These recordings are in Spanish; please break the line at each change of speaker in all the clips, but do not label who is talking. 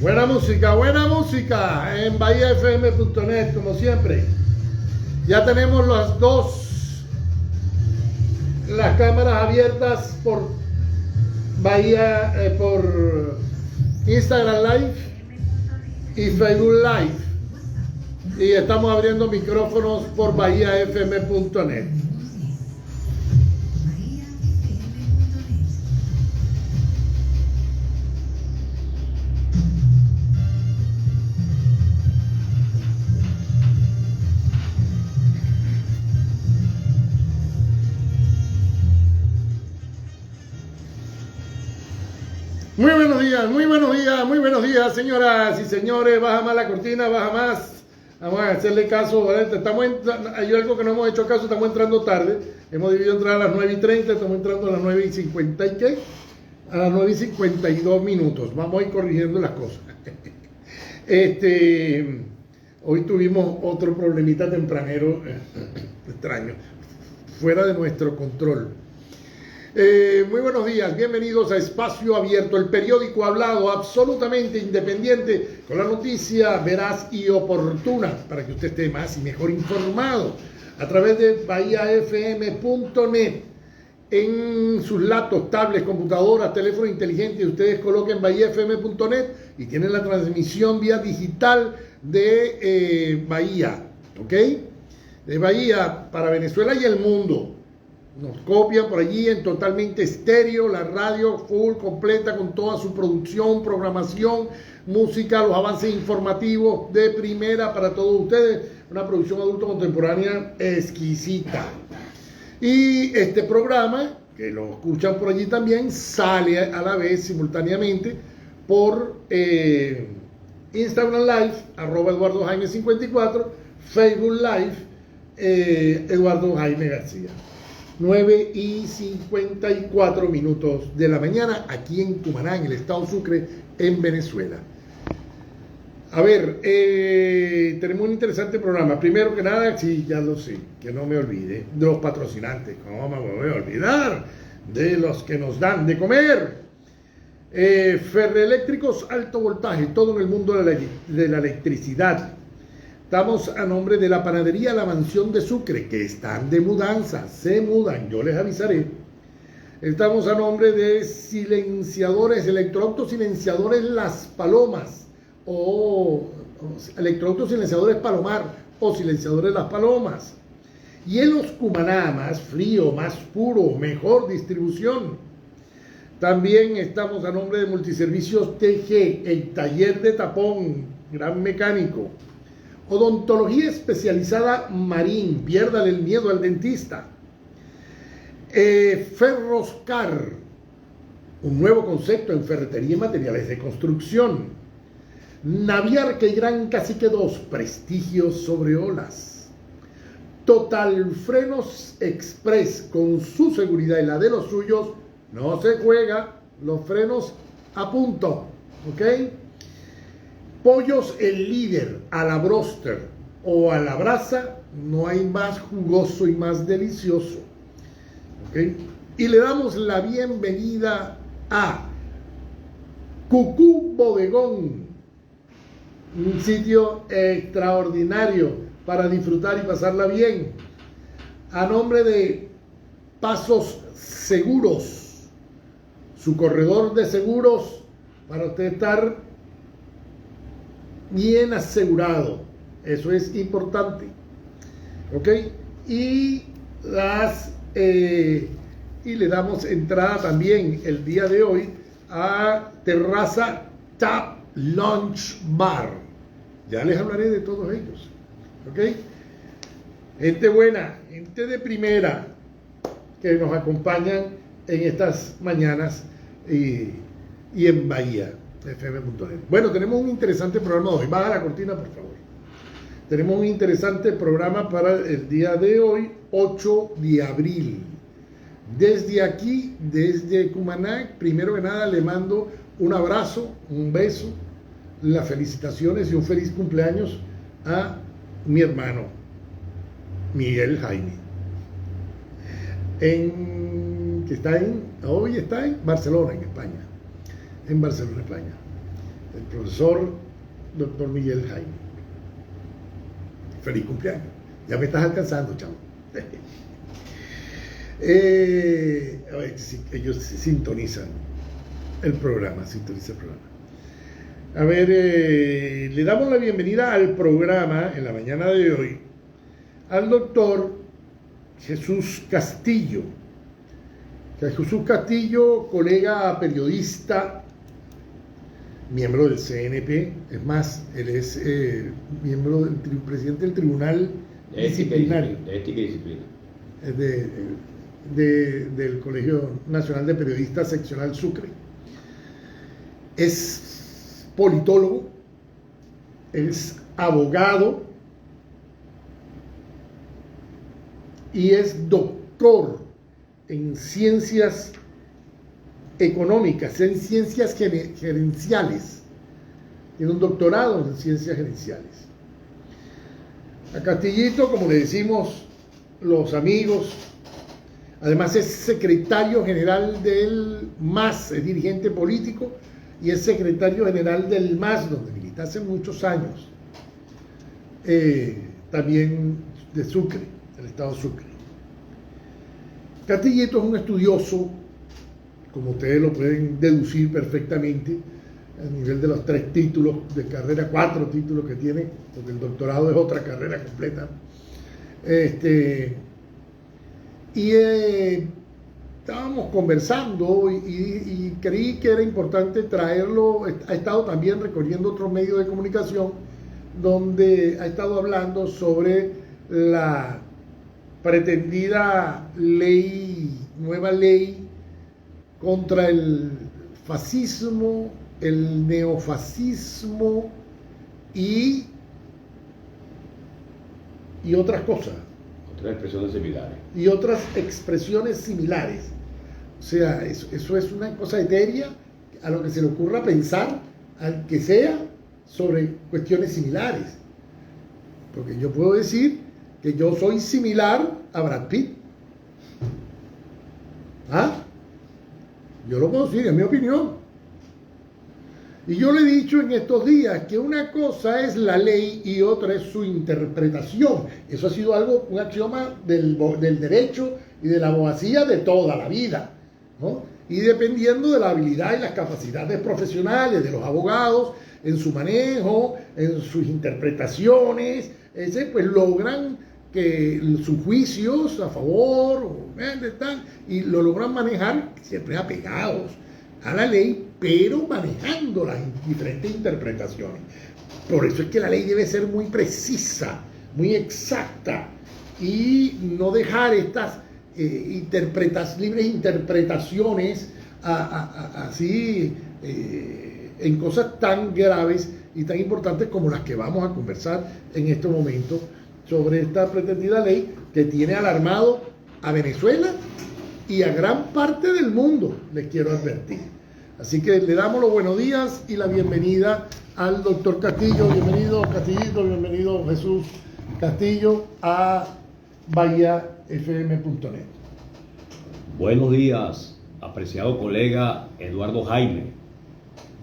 Buena música en bahiafm.net, como siempre. Ya tenemos las cámaras abiertas por por Instagram Live y Facebook Live. Y estamos abriendo micrófonos por bahiafm.net. Muy buenos días, señoras y señores. Baja más la cortina, baja más. Vamos a hacerle caso. Hay algo que no hemos hecho caso, estamos entrando tarde. Hemos debido entrar a las 9:30, estamos entrando a las 9:50 y ¿qué? A las 9:52 minutos. Vamos a ir corrigiendo las cosas. Hoy tuvimos otro problemita tempranero extraño, fuera de nuestro control. Muy buenos días, bienvenidos a Espacio Abierto, el periódico hablado absolutamente independiente, con la noticia veraz y oportuna, para que usted esté más y mejor informado, a través de bahiafm.net, en sus laptops, tablets, computadoras, teléfono inteligente. Ustedes coloquen bahiafm.net y tienen la transmisión vía digital de Bahía, ¿ok? De Bahía para Venezuela y el mundo. Nos copian por allí en totalmente estéreo, la radio full, completa, con toda su producción, programación, música, los avances informativos de primera para todos ustedes. Una producción adulto contemporánea exquisita. Y este programa, que lo escuchan por allí también, sale a la vez simultáneamente por Instagram Live, @EduardoJaime54, Facebook Live, Eduardo Jaime García. 9:54 minutos de la mañana, aquí en Cumaná, en el estado Sucre, en Venezuela. A ver, tenemos un interesante programa. Primero que nada, sí, ya lo sé, que no me olvide de los patrocinantes. ¿Cómo me voy a olvidar de los que nos dan de comer? Ferroeléctricos alto voltaje, todo en el mundo de la electricidad. Estamos a nombre de la panadería La Mansión de Sucre, que están de mudanza, se mudan, yo les avisaré. Estamos a nombre de silenciadores, electroautos silenciadores Las Palomas, o electroautos silenciadores Palomar, o silenciadores Las Palomas. Hielos Cumaná, más frío, más puro, mejor distribución. También estamos a nombre de Multiservicios TG, el taller de tapón, gran mecánico. Odontología especializada Marín, piérdale el miedo al dentista. Ferroscar, un nuevo concepto en ferretería y materiales de construcción. Naviarca y Gran Cacique 2, prestigio sobre olas. Total Frenos Express, con su seguridad y la de los suyos, no se juega, los frenos a punto, ¿ok? Pollos El Líder, a la broster o a la brasa, no hay más jugoso y más delicioso. ¿Okay? Y le damos la bienvenida a Cucú Bodegón, un sitio extraordinario para disfrutar y pasarla bien. A nombre de Pasos Seguros, su corredor de seguros para usted estar bien asegurado, eso es importante, ¿ok? Y le damos entrada también el día de hoy a Terraza Tap Lunch Bar. Ya les hablaré de todos ellos, ¿ok? Gente buena, gente de primera que nos acompañan en estas mañanas y en Bahía. FM.net. Bueno, tenemos un interesante programa hoy. Baja la cortina, por favor. Tenemos un interesante programa para el día de hoy, 8 de abril. Desde aquí, desde Cumaná, primero que nada le mando un abrazo, un beso, las felicitaciones y un feliz cumpleaños a mi hermano Miguel Jaime, que hoy está en Barcelona, en España. En Barcelona, España. el profesor doctor Miguel Jaime. Feliz cumpleaños. Ya me estás alcanzando, chavo. A ver, ellos sintonizan el programa, A ver, le damos la bienvenida al programa en la mañana de hoy al doctor Jesús Castillo. Jesús Castillo, colega periodista, miembro del CNP, es más, él es miembro presidente del Tribunal Disciplinario
de Ética y Disciplina
del Colegio Nacional de Periodistas Seccional Sucre. Es politólogo, es abogado y es doctor en ciencias económicas, en ciencias gerenciales. Tiene un doctorado en ciencias gerenciales. A Castillito, como le decimos los amigos, además es secretario general del MAS, es dirigente político y es secretario general del MAS, donde milita hace muchos años, también de Sucre, del estado Sucre. Castillito es un estudioso, como ustedes lo pueden deducir perfectamente, a nivel de los 3 títulos de carrera, 4 títulos que tiene, porque el doctorado es otra carrera completa. Estábamos conversando y creí que era importante traerlo. Ha estado también recorriendo otros medios de comunicación donde ha estado hablando sobre la pretendida nueva ley contra el fascismo, el neofascismo y otras cosas.
Otras expresiones similares.
Y otras expresiones similares. O sea, eso es una cosa etérea a lo que se le ocurra pensar, al que sea, sobre cuestiones similares. Porque yo puedo decir que yo soy similar a Brad Pitt. ¿Ah? Yo lo puedo decir, es mi opinión. Y yo le he dicho en estos días que una cosa es la ley y otra es su interpretación. Eso ha sido un axioma del derecho y de la abogacía de toda la vida, ¿no? Y dependiendo de la habilidad y las capacidades profesionales de los abogados en su manejo, en sus interpretaciones, pues logran que sus juicios a favor y lo logran manejar siempre apegados a la ley, pero manejando las diferentes interpretaciones. Por eso es que la ley debe ser muy precisa, muy exacta, y no dejar estas libres interpretaciones así en cosas tan graves y tan importantes como las que vamos a conversar en este momento sobre esta pretendida ley que tiene alarmado a Venezuela y a gran parte del mundo, les quiero advertir. Así que le damos los buenos días y la bienvenida al doctor Castillo. Bienvenido Castillito, bienvenido Jesús Castillo a BahiaFM.net.
Buenos días, apreciado colega Eduardo Jaime.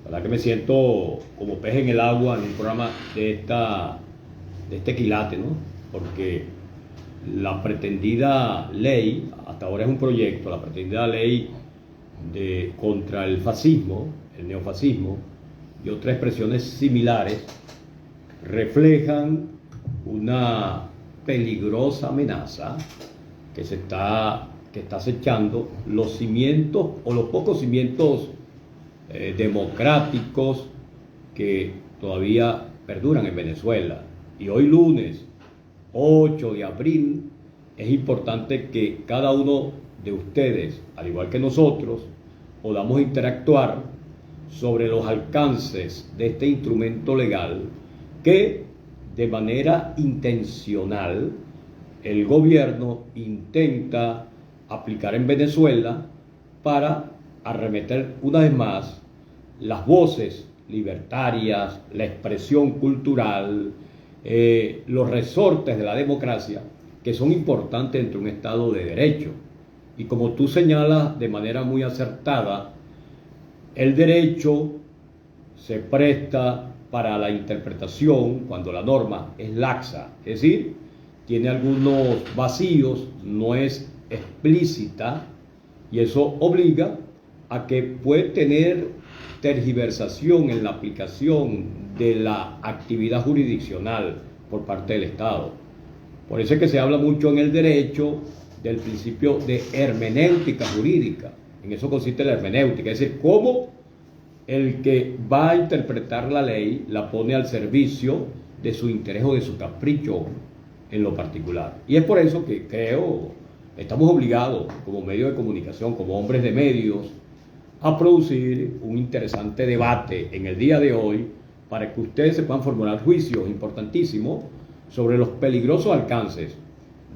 La verdad que me siento como pez en el agua en un programa de este quilate, ¿no? Porque la pretendida ley, hasta ahora es un proyecto, la pretendida ley contra el fascismo, el neofascismo y otras expresiones similares reflejan una peligrosa amenaza que está acechando los cimientos o los pocos cimientos democráticos que todavía perduran en Venezuela. Y hoy lunes 8 de abril es importante que cada uno de ustedes, al igual que nosotros, podamos interactuar sobre los alcances de este instrumento legal que de manera intencional el gobierno intenta aplicar en Venezuela para arremeter una vez más las voces libertarias, la expresión cultural, los resortes de la democracia que son importantes entre un Estado de derecho. Y como tú señalas de manera muy acertada, el derecho se presta para la interpretación cuando la norma es laxa, es decir, tiene algunos vacíos, no es explícita, y eso obliga a que puede tener tergiversación en la aplicación de la actividad jurisdiccional por parte del Estado. Por eso es que se habla mucho en el derecho del principio de hermenéutica jurídica. En eso consiste la hermenéutica, es decir, cómo el que va a interpretar la ley la pone al servicio de su interés o de su capricho en lo particular. Y es por eso que creo estamos obligados como medio de comunicación, como hombres de medios, a producir un interesante debate en el día de hoy para que ustedes se puedan formular juicios importantísimos sobre los peligrosos alcances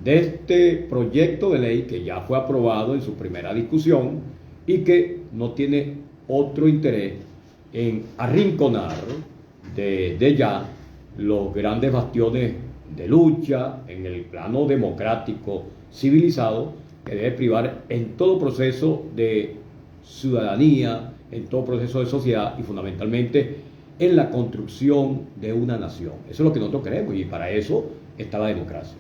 de este proyecto de ley que ya fue aprobado en su primera discusión y que no tiene otro interés en arrinconar de ya los grandes bastiones de lucha en el plano democrático civilizado que debe privar en todo proceso de ciudadanía, en todo proceso de sociedad y fundamentalmente en la construcción de una nación. Eso es lo que nosotros queremos y para eso está la democracia.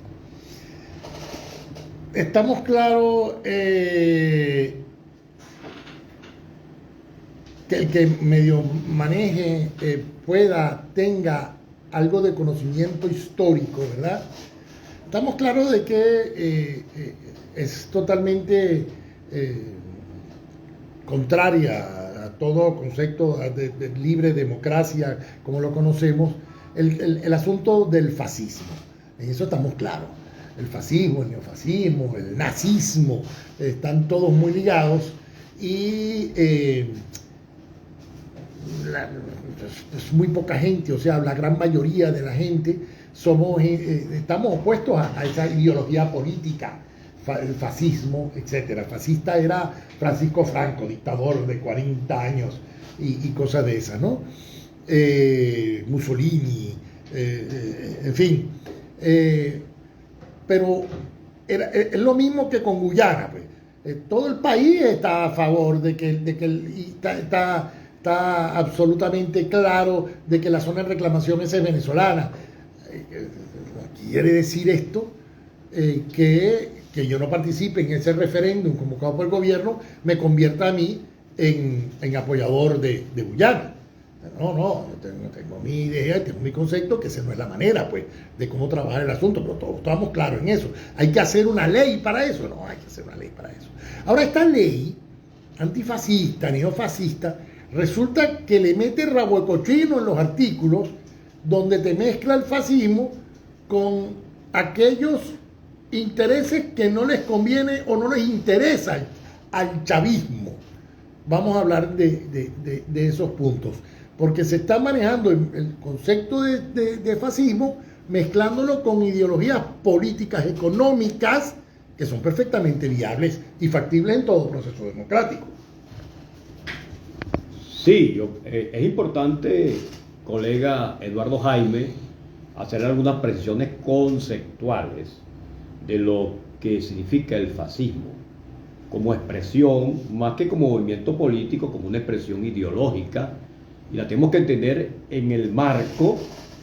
Estamos claros que el que medio maneje, tenga algo de conocimiento histórico, ¿verdad? Estamos claros de que es totalmente contraria a todo concepto de libre democracia, como lo conocemos, el asunto del fascismo. En eso estamos claros. El fascismo, el neofascismo, el nazismo, están todos muy ligados y es muy poca gente, o sea, la gran mayoría de la gente estamos opuestos a esa ideología política, el fascismo, etcétera. Fascista era Francisco Franco, dictador de 40 años y cosas de esas, ¿no? Mussolini, en fin. Pero es lo mismo que con Guyana, pues. Todo el país está a favor de que está absolutamente claro de que la zona de reclamación es venezolana. Quiere decir esto que yo no participe en ese referéndum convocado por el gobierno me convierta a mí en apoyador de Guyana. No, yo tengo mi idea, tengo mi concepto, que esa no es la manera, pues, de cómo trabajar el asunto, pero todos estamos claros en eso. ¿Hay que hacer una ley para eso? No, hay que hacer una ley para eso. Ahora, esta ley antifascista, neofascista, resulta que le mete rabo de cochino en los artículos donde te mezcla el fascismo con aquellos intereses que no les conviene o no les interesa al chavismo. Vamos a hablar de esos puntos, porque se está manejando el concepto de fascismo mezclándolo con ideologías políticas, económicas, que son perfectamente viables y factibles en todo proceso democrático.
Sí, es importante, colega Eduardo Jaime, hacer algunas precisiones conceptuales de lo que significa el fascismo como expresión, más que como movimiento político, como una expresión ideológica, y la tenemos que entender en el marco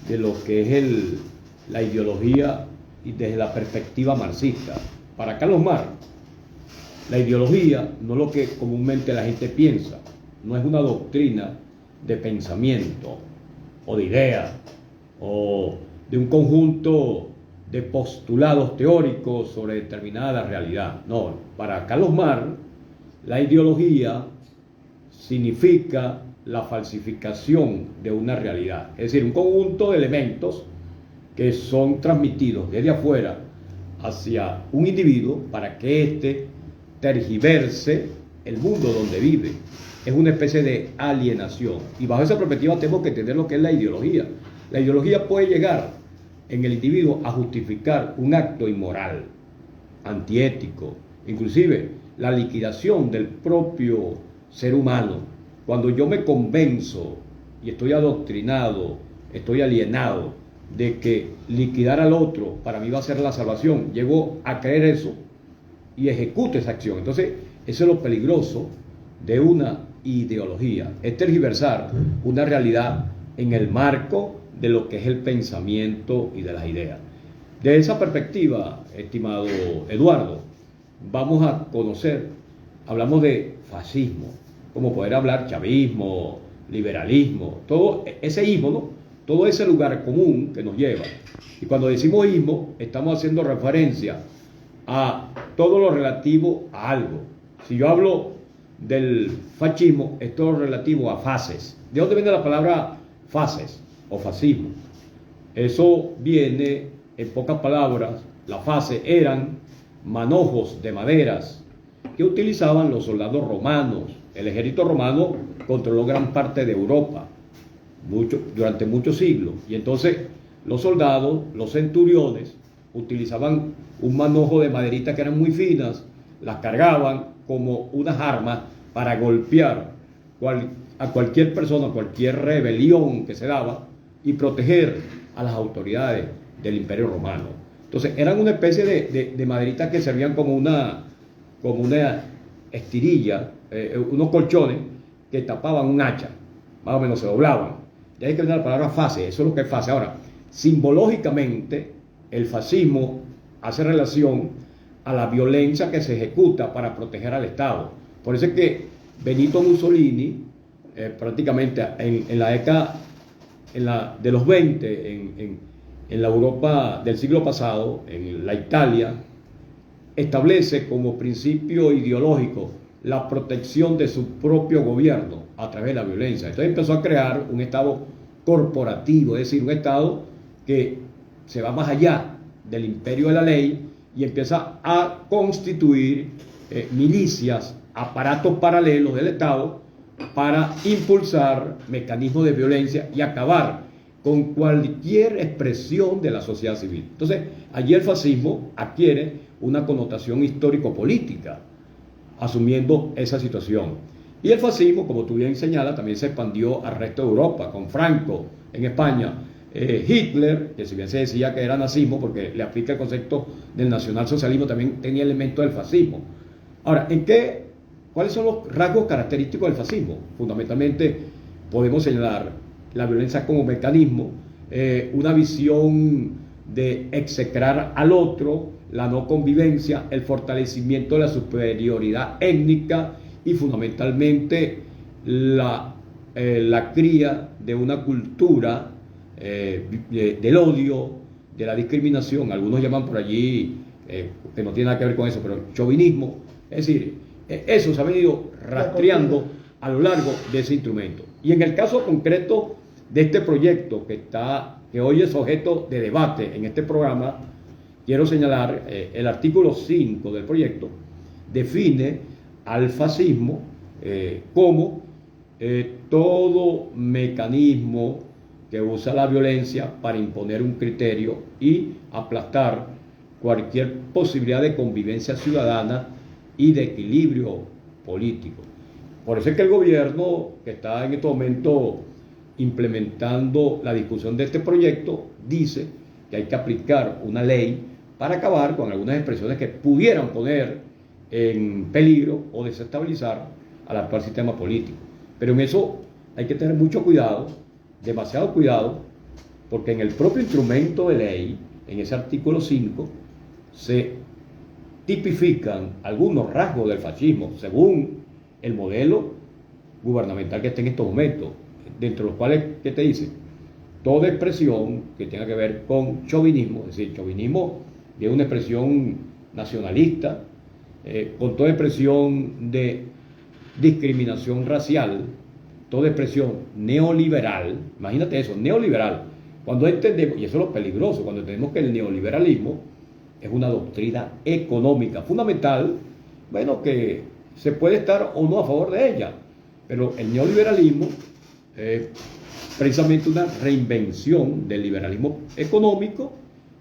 de lo que es la ideología y desde la perspectiva marxista. Para Carlos Marx, la ideología no es lo que comúnmente la gente piensa, no es una doctrina de pensamiento o de ideas o de un conjunto de postulados teóricos sobre determinada realidad. No, para Carlos Marx, la ideología significa la falsificación de una realidad, es decir, un conjunto de elementos que son transmitidos desde afuera hacia un individuo para que éste tergiverse el mundo donde vive. Es una especie de alienación. Y bajo esa perspectiva tenemos que entender lo que es la ideología. La ideología puede llegar en el individuo a justificar un acto inmoral, antiético, inclusive la liquidación del propio ser humano. Cuando yo me convenzo y estoy adoctrinado, estoy alienado de que liquidar al otro para mí va a ser la salvación, llego a creer eso y ejecuto esa acción. Entonces, eso es lo peligroso de una ideología, es tergiversar una realidad en el marco de lo que es el pensamiento y de las ideas. De esa perspectiva, estimado Eduardo, vamos a conocer, hablamos de fascismo, como poder hablar chavismo, liberalismo, todo ese ismo, ¿no? Todo ese lugar común que nos lleva. Y cuando decimos ismo, estamos haciendo referencia a todo lo relativo a algo. Si yo hablo del fascismo, es todo relativo a fases. ¿De dónde viene la palabra fases o fascismo? Eso viene, en pocas palabras, la fase eran manojos de maderas que utilizaban los soldados romanos. El ejército romano controló gran parte de Europa durante muchos siglos, y entonces los soldados, los centuriones, utilizaban un manojo de maderitas que eran muy finas, las cargaban como unas armas para golpear a cualquier persona, cualquier rebelión que se daba, y proteger a las autoridades del Imperio Romano. Entonces eran una especie de maderitas que servían como una estirilla, unos colchones que tapaban un hacha, más o menos se doblaban. Y hay que ver la palabra fase, eso es lo que es fase. Ahora, simbológicamente, el fascismo hace relación a la violencia que se ejecuta para proteger al Estado. Por eso es que Benito Mussolini, prácticamente en la década de los 20, en la Europa del siglo pasado, en la Italia, establece como principio ideológico la protección de su propio gobierno a través de la violencia. Entonces empezó a crear un Estado corporativo, es decir, un Estado que se va más allá del imperio de la ley y empieza a constituir milicias, aparatos paralelos del Estado para impulsar mecanismos de violencia y acabar con cualquier expresión de la sociedad civil. Entonces, allí el fascismo adquiere una connotación histórico-política, asumiendo esa situación. Y el fascismo, como tú bien señalas, también se expandió al resto de Europa, con Franco en España, Hitler, que si bien se decía que era nazismo, porque le aplica el concepto del nacionalsocialismo, también tenía elementos del fascismo. Ahora, ¿cuáles son los rasgos característicos del fascismo? Fundamentalmente podemos señalar la violencia como mecanismo, una visión de execrar al otro, la no convivencia, el fortalecimiento de la superioridad étnica y fundamentalmente la cría de una cultura del odio, de la discriminación. Algunos llaman por allí, que no tiene nada que ver con eso, pero chauvinismo. Es decir, eso se ha venido rastreando a lo largo de ese instrumento. Y en el caso concreto de este proyecto que hoy es objeto de debate en este programa, quiero señalar el artículo 5 del proyecto define al fascismo como todo mecanismo que usa la violencia para imponer un criterio y aplastar cualquier posibilidad de convivencia ciudadana y de equilibrio político. Por eso es que el gobierno que está en este momento implementando la discusión de este proyecto dice que hay que aplicar una ley para acabar con algunas expresiones que pudieran poner en peligro o desestabilizar al actual sistema político. Pero en eso hay que tener mucho cuidado, demasiado cuidado, porque en el propio instrumento de ley, en ese artículo 5, se tipifican algunos rasgos del fascismo según el modelo gubernamental que esté en estos momentos, dentro de los cuales, ¿qué te dice? Toda expresión que tenga que ver con chauvinismo, es decir, chauvinismo es una expresión nacionalista, con toda expresión de discriminación racial, toda expresión neoliberal, imagínate eso, neoliberal, cuando entendemos, y eso es lo peligroso, cuando entendemos que el neoliberalismo es una doctrina económica fundamental, bueno, que se puede estar o no a favor de ella, pero el neoliberalismo es precisamente una reinvención del liberalismo económico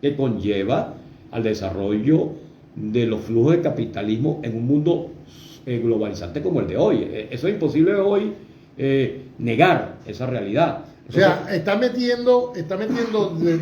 que conlleva al desarrollo de los flujos de capitalismo en un mundo globalizante como el de hoy. Eso es imposible hoy negar esa realidad.
O sea, está metiendo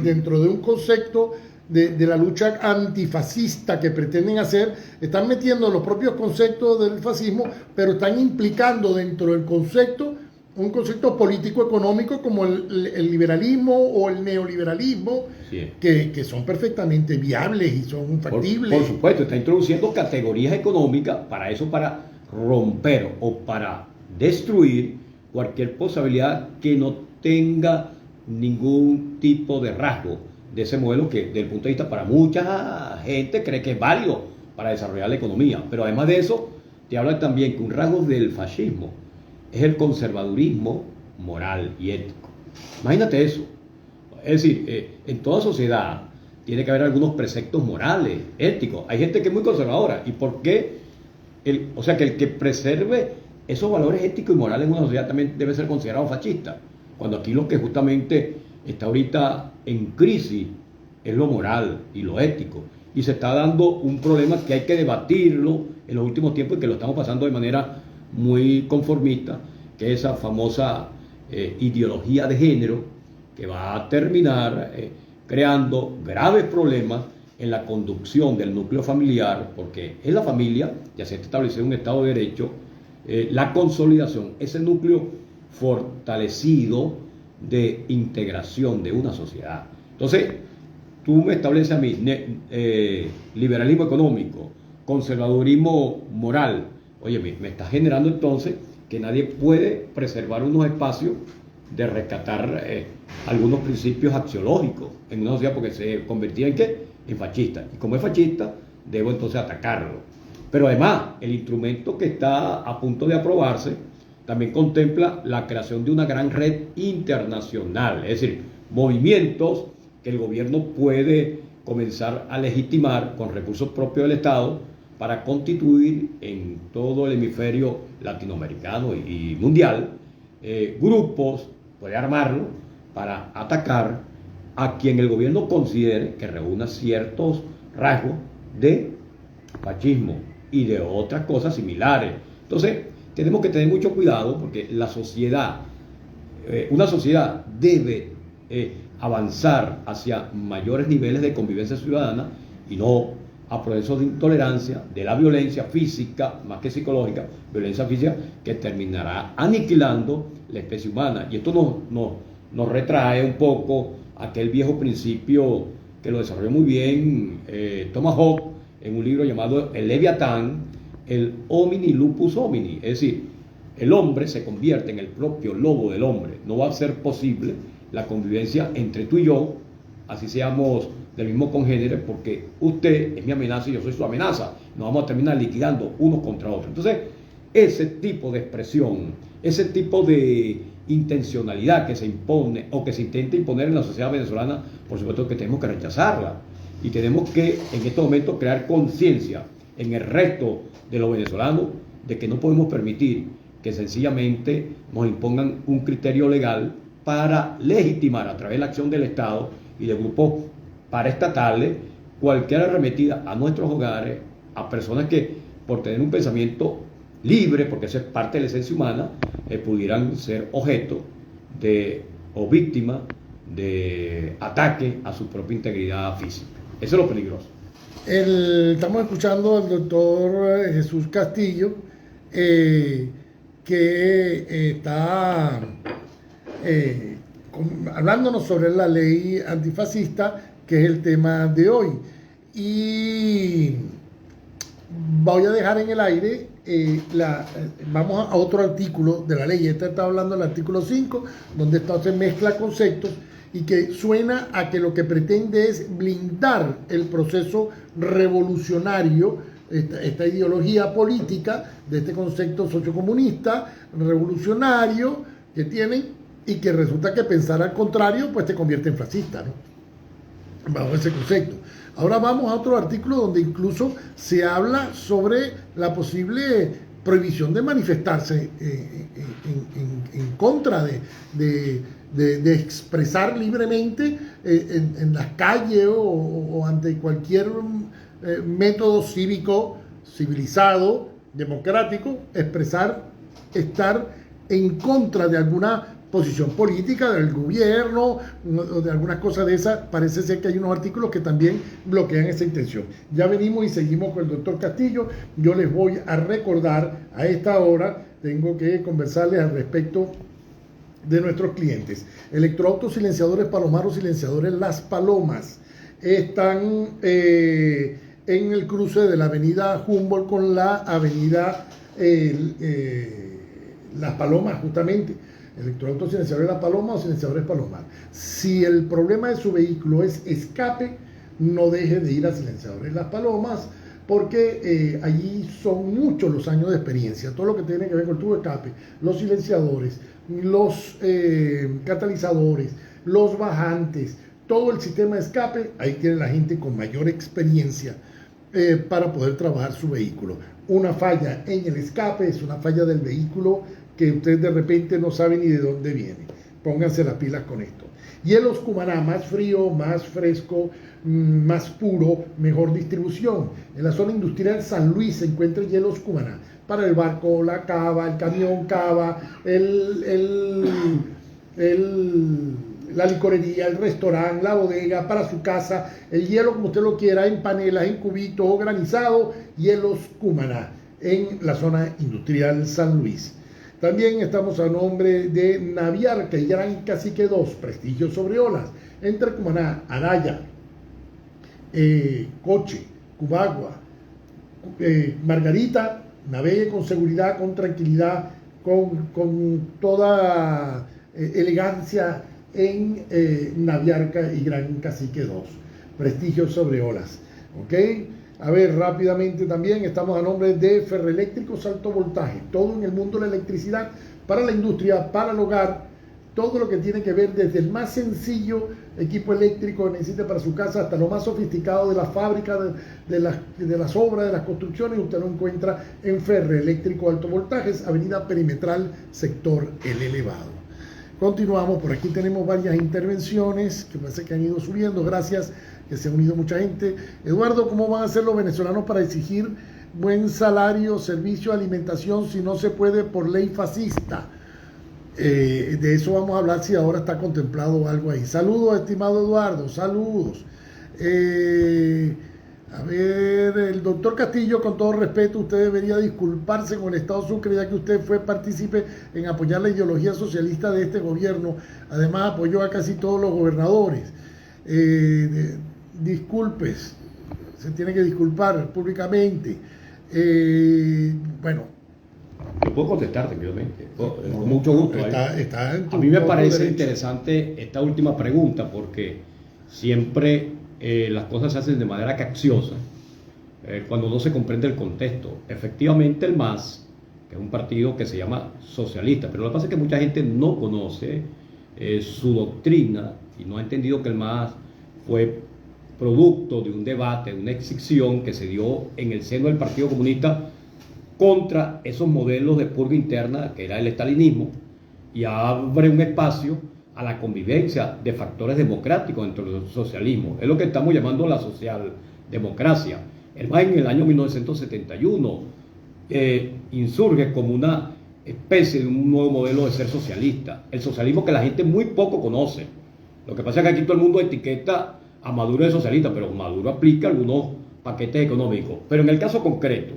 dentro de un concepto de la lucha antifascista que pretenden hacer, están metiendo los propios conceptos del fascismo, pero están implicando dentro del concepto un concepto político-económico como el liberalismo o el neoliberalismo, sí, que son perfectamente viables y son factibles.
Por supuesto, está introduciendo categorías económicas para eso, para romper o para destruir cualquier posibilidad que no tenga ningún tipo de rasgo de ese modelo que, desde el punto de vista para mucha gente, cree que es válido para desarrollar la economía. Pero además de eso, te habla también que un rasgo del fascismo es el conservadurismo moral y ético. Imagínate eso. Es decir, en toda sociedad tiene que haber algunos preceptos morales, éticos. Hay gente que es muy conservadora. ¿Y por qué? O sea, que el que preserve esos valores éticos y morales en una sociedad también debe ser considerado fascista. Cuando aquí lo que justamente está ahorita en crisis es lo moral y lo ético. Y se está dando un problema que hay que debatirlo en los últimos tiempos y que lo estamos pasando de manera muy conformista, que es esa famosa ideología de género que va a terminar creando graves problemas en la conducción del núcleo familiar, porque en la familia ya se está estableciendo un Estado de Derecho, la consolidación, ese núcleo fortalecido de integración de una sociedad. Entonces, tú me estableces a mí liberalismo económico, conservadurismo moral. Oye, me está generando entonces que nadie puede preservar unos espacios de rescatar algunos principios axiológicos en una sociedad, porque se convertía en ¿qué? En fascista. Y como es fascista, debo entonces atacarlo. Pero además, el instrumento que está a punto de aprobarse también contempla la creación de una gran red internacional, es decir, movimientos que el gobierno puede comenzar a legitimar con recursos propios del Estado para constituir en todo el hemisferio latinoamericano y mundial grupos, puede armarlo, para atacar a quien el gobierno considere que reúna ciertos rasgos de fascismo y de otras cosas similares. Entonces, tenemos que tener mucho cuidado porque la sociedad, una sociedad debe avanzar hacia mayores niveles de convivencia ciudadana y no a procesos de intolerancia, de la violencia física, más que psicológica, violencia física que terminará aniquilando la especie humana. Y esto nos retrae un poco aquel viejo principio que lo desarrolló muy bien Thomas Hobbes en un libro llamado El Leviatán, el homini lupus homini, es decir, el hombre se convierte en el propio lobo del hombre. No va a ser posible la convivencia entre tú y yo, así seamos del mismo congénere, porque usted es mi amenaza y yo soy su amenaza. Nos vamos a terminar liquidando unos contra otros. Entonces, ese tipo de expresión, ese tipo de intencionalidad que se impone o que se intenta imponer en la sociedad venezolana, por supuesto que tenemos que rechazarla. Y tenemos que, en este momento, crear conciencia en el resto de los venezolanos de que no podemos permitir que sencillamente nos impongan un criterio legal para legitimar a través de la acción del Estado y de grupos paraestatales cualquier arremetida a nuestros hogares, a personas que por tener un pensamiento libre, porque eso es parte de la esencia humana, pudieran ser objeto de o víctima de ataque a su propia integridad física. Eso es lo peligroso.
Estamos escuchando al doctor Jesús Castillo, que está hablándonos sobre la ley antifascista, que es el tema de hoy. Y voy a dejar en el aire, vamos a otro artículo de la ley. Está hablando del artículo 5, donde entonces mezcla conceptos y que suena a que lo que pretende es blindar el proceso revolucionario, esta ideología política de este concepto sociocomunista revolucionario que tienen, y que resulta que pensar al contrario pues te convierte en fascista, ¿no? Bajo ese concepto. Ahora vamos a otro artículo donde incluso se habla sobre la posible prohibición de manifestarse en contra de expresar libremente en las calles o ante cualquier método cívico, civilizado, democrático, estar en contra de alguna posición política del gobierno o de algunas cosas de esas. Parece ser que hay unos artículos que también bloquean esa intención. Ya venimos y seguimos con el doctor Castillo. Yo les voy a recordar a esta hora, tengo que conversarles al respecto de nuestros clientes. Electroautos silenciadores Palomar o silenciadores Las Palomas están en el cruce de la avenida Humboldt con la avenida Las Palomas, justamente. Electroautos silenciadores Las Palomas o silenciadores Palomar. Si el problema de su vehículo es escape, no deje de ir a silenciadores Las Palomas, porque allí son muchos los años de experiencia. Todo lo que tiene que ver con el tubo de escape, los silenciadores, los catalizadores, los bajantes, todo el sistema de escape, ahí tiene la gente con mayor experiencia para poder trabajar su vehículo. Una falla en el escape es una falla del vehículo que usted de repente no sabe ni de dónde viene. Pónganse las pilas con esto. Hielos Cumaná, más frío, más fresco, más puro, mejor distribución. En la zona industrial San Luis se encuentra Hielos Cumaná. Para el barco, la cava, el camión cava, la licorería, el restaurante, la bodega, para su casa, el hielo como usted lo quiera, en panelas, en cubitos o granizado, Hielos Cumaná, en la zona industrial San Luis. También estamos a nombre de Naviarca y Gran Cacique 2, prestigio sobre olas, entre Cumaná, Araya, Coche, Cubagua, Margarita. Navegue con seguridad, con tranquilidad, con toda elegancia en Naviarca y Gran Cacique 2. Prestigio sobre olas. ¿Ok? A ver, rápidamente también estamos a nombre de Ferroeléctricos Alto Voltaje. Todo en el mundo de la electricidad para la industria, para el hogar. Todo lo que tiene que ver desde el más sencillo equipo eléctrico que necesite para su casa hasta lo más sofisticado de la fábrica, de las obras, de las construcciones, usted lo encuentra en Ferroeléctrico Alto Voltajes, avenida Perimetral, sector El Elevado. Continuamos, por aquí tenemos varias intervenciones que parece que han ido subiendo, gracias, que se ha unido mucha gente. Eduardo, ¿cómo van a hacer los venezolanos para exigir buen salario, servicio, alimentación si no se puede por ley fascista? De eso vamos a hablar si ahora está contemplado algo ahí. Saludos, estimado Eduardo, saludos. A ver, el doctor Castillo, con todo respeto, usted debería disculparse con el Estado Sucre, ya que usted fue partícipe en apoyar la ideología socialista de este gobierno. Además, apoyó a casi todos los gobernadores. Disculpes, se tiene que disculpar públicamente. Bueno.
Yo puedo contestar tranquilamente, con mucho gusto.
A
mí me parece interesante esta última pregunta porque siempre las cosas se hacen de manera capciosa cuando no se comprende el contexto. Efectivamente el MAS, que es un partido que se llama socialista, pero lo que pasa es que mucha gente no conoce su doctrina y no ha entendido que el MAS fue producto de un debate, de una excisión que se dio en el seno del Partido Comunista contra esos modelos de purga interna que era el estalinismo, y abre un espacio a la convivencia de factores democráticos dentro del socialismo. Es lo que estamos llamando la socialdemocracia. El MAS en el año 1971 insurge como una especie de un nuevo modelo de ser socialista, el socialismo que la gente muy poco conoce. Lo que pasa es que aquí todo el mundo etiqueta a Maduro de socialista, pero Maduro aplica algunos paquetes económicos. Pero en el caso concreto,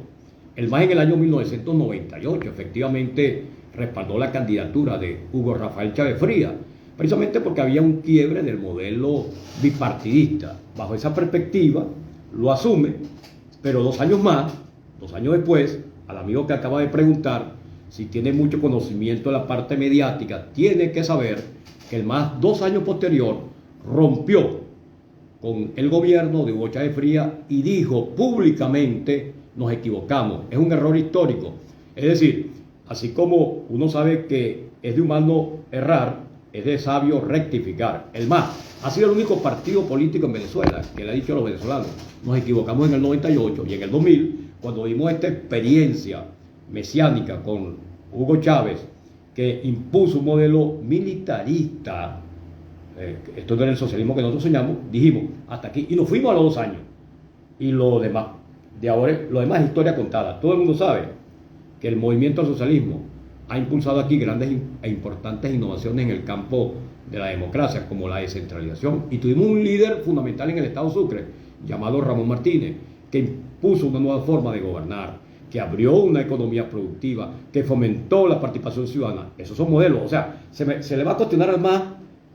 el MAS en el año 1998 efectivamente respaldó la candidatura de Hugo Rafael Chávez Frías, precisamente porque había un quiebre del modelo bipartidista. Bajo esa perspectiva lo asume, pero 2 años después, al amigo que acaba de preguntar si tiene mucho conocimiento de la parte mediática, tiene que saber que el MAS 2 años posterior rompió con el gobierno de Hugo Chávez Frías y dijo públicamente: nos equivocamos, es un error histórico. Es decir, así como uno sabe que es de humano errar, es de sabio rectificar. El MAS ha sido el único partido político en Venezuela que le ha dicho a los venezolanos: nos equivocamos en el 98 y en el 2000, cuando vimos esta experiencia mesiánica con Hugo Chávez, que impuso un modelo militarista, esto no era el socialismo que nosotros soñamos, dijimos hasta aquí y nos fuimos a los 2 años. Y lo demás, de ahora, lo demás es historia contada. Todo el mundo sabe que el movimiento al socialismo ha impulsado aquí grandes e importantes innovaciones en el campo de la democracia, como la descentralización. Y tuvimos un líder fundamental en el Estado Sucre, llamado Ramón Martínez, que impuso una nueva forma de gobernar, que abrió una economía productiva, que fomentó la participación ciudadana. Esos son modelos. O sea, se le va a cuestionar además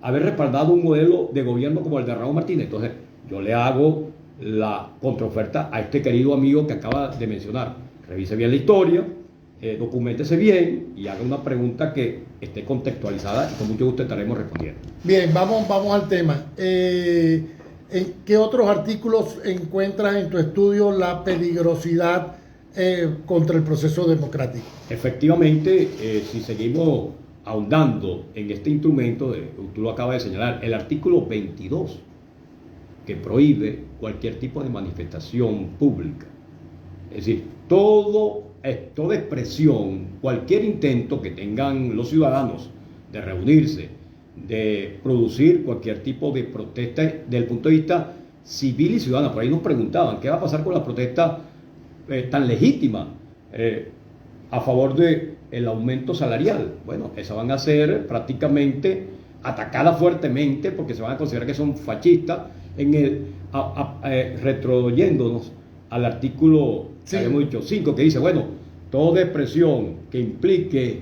haber respaldado un modelo de gobierno como el de Ramón Martínez. Entonces, yo le hago la contraoferta a este querido amigo que acaba de mencionar. Revise bien la historia, documéntese bien y haga una pregunta que esté contextualizada y con mucho gusto estaremos respondiendo.
Bien, vamos al tema. ¿En qué otros artículos encuentras en tu estudio la peligrosidad contra el proceso democrático?
Efectivamente, si seguimos ahondando en este instrumento, tú lo acabas de señalar, el artículo 22, que prohíbe cualquier tipo de manifestación pública. Es decir, toda expresión, cualquier intento que tengan los ciudadanos de reunirse, de producir cualquier tipo de protesta desde el punto de vista civil y ciudadano. Por ahí nos preguntaban, ¿qué va a pasar con la protesta tan legítima a favor del aumento salarial? Bueno, esas van a ser prácticamente atacadas fuertemente porque se van a considerar que son fascistas, retroyéndonos al artículo que habíamos dicho 5, que dice, bueno, toda expresión que implique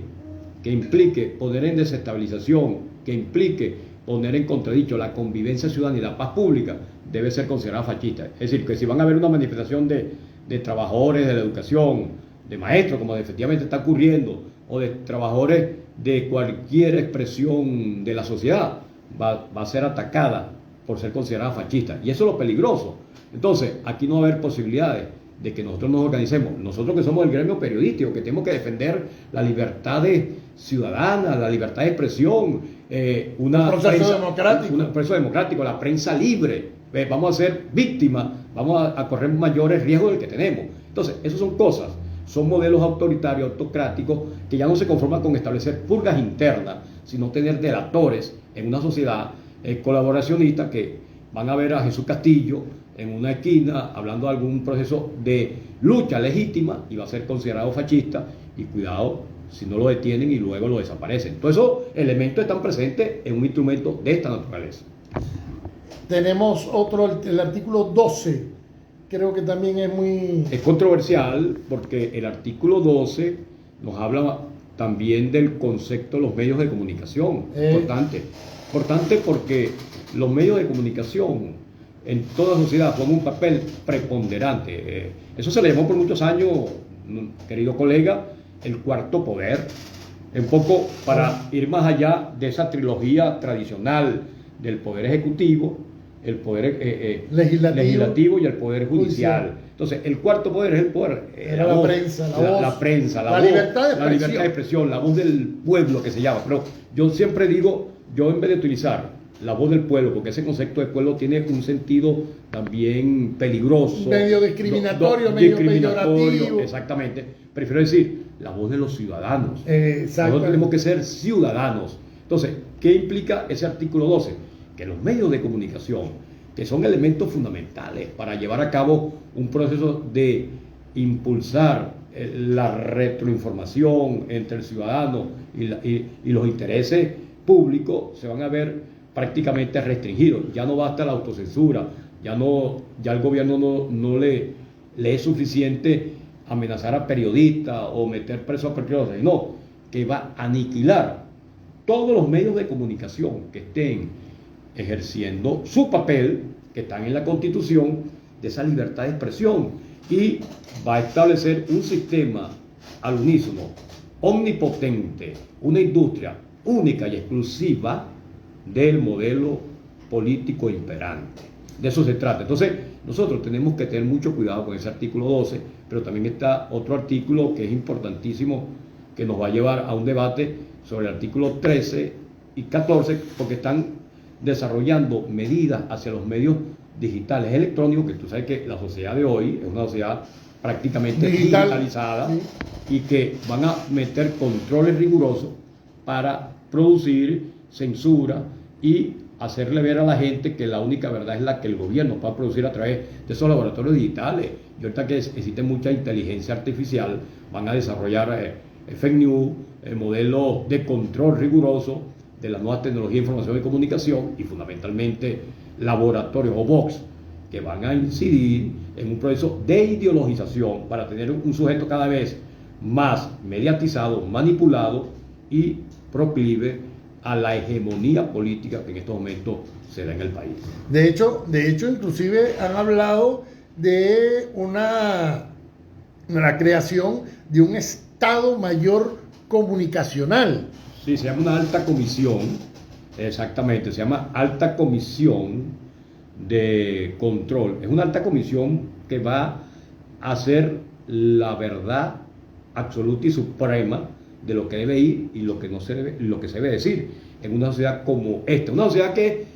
poner en desestabilización, que implique poner en contradicho la convivencia ciudadana y la paz pública, debe ser considerada fascista. Es decir, que si van a haber una manifestación de trabajadores de la educación, de maestros, como efectivamente está ocurriendo, o de trabajadores de cualquier expresión de la sociedad, va a ser atacada por ser considerada fascista. Y eso es lo peligroso. Entonces, aquí no va a haber posibilidades de que nosotros nos organicemos. Nosotros que somos el gremio periodístico, que tenemos que defender la libertad ciudadana, la libertad de expresión, un proceso democrático, la prensa libre. Vamos a ser víctimas, vamos a correr mayores riesgos del que tenemos. Entonces, esas son cosas, son modelos autoritarios, autocráticos, que ya no se conforman con establecer purgas internas, sino tener delatores en una sociedad colaboracionista, que van a ver a Jesús Castillo en una esquina hablando de algún proceso de lucha legítima y va a ser considerado fascista, y cuidado si no lo detienen y luego lo desaparecen. Todos esos elementos están presentes en un instrumento de esta naturaleza.
Tenemos otro, el artículo 12, creo que también es
controversial, porque el artículo 12 nos habla también del concepto de los medios de comunicación. Importante porque los medios de comunicación en toda sociedad juegan un papel preponderante. Eso se le llamó por muchos años, querido colega, el cuarto poder. Un poco para ir más allá de esa trilogía tradicional del poder ejecutivo, el poder legislativo y el poder judicial. Entonces, el cuarto poder es el poder, la prensa, la libertad de expresión, la voz del pueblo, que se llama. Pero yo siempre digo, yo en vez de utilizar la voz del pueblo, porque ese concepto de pueblo tiene un sentido también peligroso,
medio discriminatorio, medio peyorativo.
Exactamente. Prefiero decir la voz de los ciudadanos. Nosotros tenemos que ser ciudadanos. Entonces, ¿qué implica ese artículo 12? Que los medios de comunicación, que son elementos fundamentales para llevar a cabo un proceso de impulsar la retroinformación entre el ciudadano y los intereses públicos, se van a ver prácticamente restringidos. Ya no basta la autocensura, ya el gobierno no le es suficiente amenazar a periodistas o meter presos a periodistas, sino que va a aniquilar todos los medios de comunicación que estén ejerciendo su papel, que están en la Constitución, de esa libertad de expresión, y va a establecer un sistema al unísono, omnipotente, una industria única y exclusiva del modelo político imperante. De eso se trata. Entonces, nosotros tenemos que tener mucho cuidado con ese artículo 12, pero también está otro artículo que es importantísimo, que nos va a llevar a un debate sobre el artículo 13 y 14, porque están desarrollando medidas hacia los medios digitales electrónicos, que tú sabes que la sociedad de hoy es una sociedad prácticamente digitalizada, y que van a meter controles rigurosos para producir censura y hacerle ver a la gente que la única verdad es la que el gobierno va a producir a través de esos laboratorios digitales. Y ahorita que existe mucha inteligencia artificial, van a desarrollar fake news, modelos de control riguroso de las nuevas tecnologías de información y comunicación y fundamentalmente laboratorios o box que van a incidir en un proceso de ideologización para tener un sujeto cada vez más mediatizado, manipulado y proclive a la hegemonía política que en estos momentos se da en el país.
De hecho, inclusive han hablado de la creación de un Estado Mayor comunicacional.
Sí, se llama una alta comisión, exactamente, se llama alta comisión de control. Es una alta comisión que va a hacer la verdad absoluta y suprema de lo que debe ir y lo que no se debe, lo que se debe decir en una sociedad como esta, una sociedad que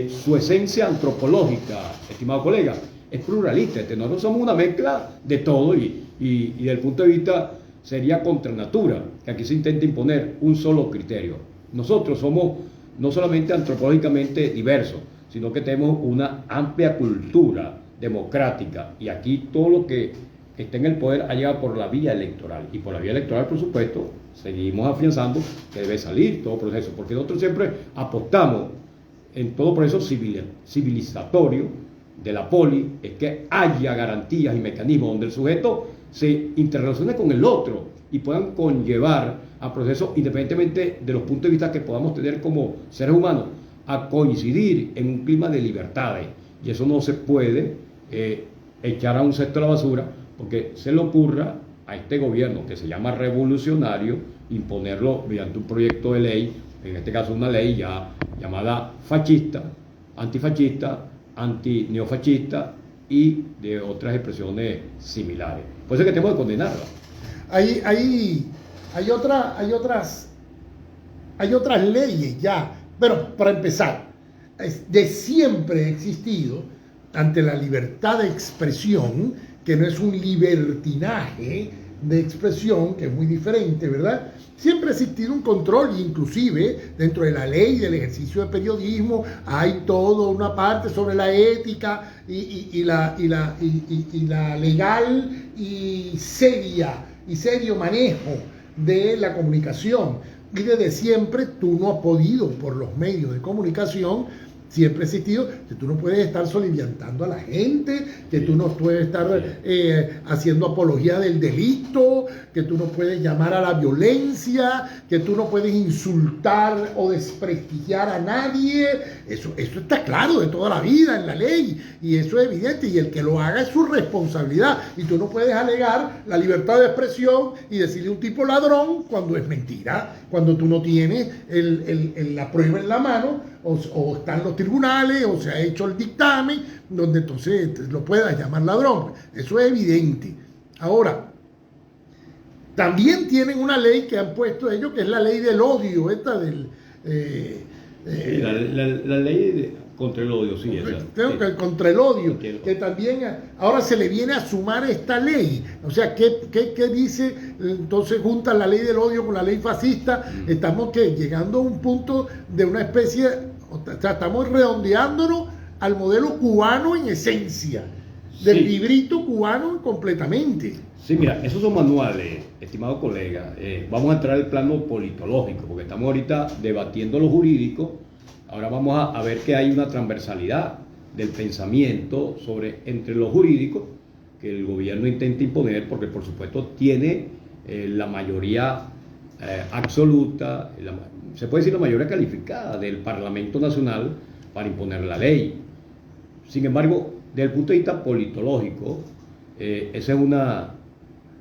su esencia antropológica, estimado colega, es pluralista. Nosotros somos una mezcla de todo y desde el punto de vista sería contra natura que aquí se intente imponer un solo criterio. Nosotros somos no solamente antropológicamente diversos, sino que tenemos una amplia cultura democrática y aquí todo lo que está en el poder ha llegado por la vía electoral y por la vía electoral, por supuesto, seguimos afianzando que debe salir todo proceso, porque nosotros siempre apostamos en todo proceso civilizatorio de la poli, es que haya garantías y mecanismos donde el sujeto se interrelacione con el otro y puedan conllevar a procesos, independientemente de los puntos de vista que podamos tener como seres humanos, a coincidir en un clima de libertades. Y eso no se puede echar a un cesto de la basura, porque se le ocurra a este gobierno que se llama revolucionario imponerlo mediante un proyecto de ley, en este caso una ley ya llamada fascista, antifascista, antineofascista y de otras expresiones similares. Por eso es que tenemos que condenarla.
Hay otras leyes ya, pero para empezar, de siempre ha existido ante la libertad de expresión, que no es un libertinaje de expresión, que es muy diferente, ¿verdad? Siempre ha existido un control, inclusive dentro de la ley del ejercicio de periodismo hay toda una parte sobre la ética y la legal y serio manejo de la comunicación. Y desde siempre tú no has podido, por los medios de comunicación, siempre ha existido que tú no puedes estar soliviantando a la gente, que tú no puedes estar haciendo apología del delito, que tú no puedes llamar a la violencia, que tú no puedes insultar o desprestigiar a nadie. Eso está claro de toda la vida en la ley y eso es evidente, y el que lo haga es su responsabilidad, y tú no puedes alegar la libertad de expresión y decirle a un tipo ladrón cuando es mentira, cuando tú no tienes la prueba en la mano, o están los tribunales, o se ha hecho el dictamen, donde entonces lo puedas llamar ladrón. Eso es evidente. Ahora, también tienen una ley que han puesto ellos, que es la ley del odio, esta del...
la ley contra el odio, sí.
Contra el odio, que también ahora se le viene a sumar esta ley. O sea, ¿qué dice? Entonces juntan la ley del odio con la ley fascista. Estamos llegando a un punto de una especie, o sea, estamos redondeándonos al modelo cubano en esencia, del librito cubano completamente.
Sí, mira, esos son manuales, estimado colega. Vamos a entrar al plano politológico, porque estamos ahorita debatiendo lo jurídico. Ahora vamos a ver que hay una transversalidad del pensamiento entre lo jurídico que el gobierno intenta imponer, porque por supuesto tiene la mayoría absoluta, se puede decir la mayoría calificada del Parlamento Nacional para imponer la ley. Sin embargo, desde el punto de vista politológico, esa es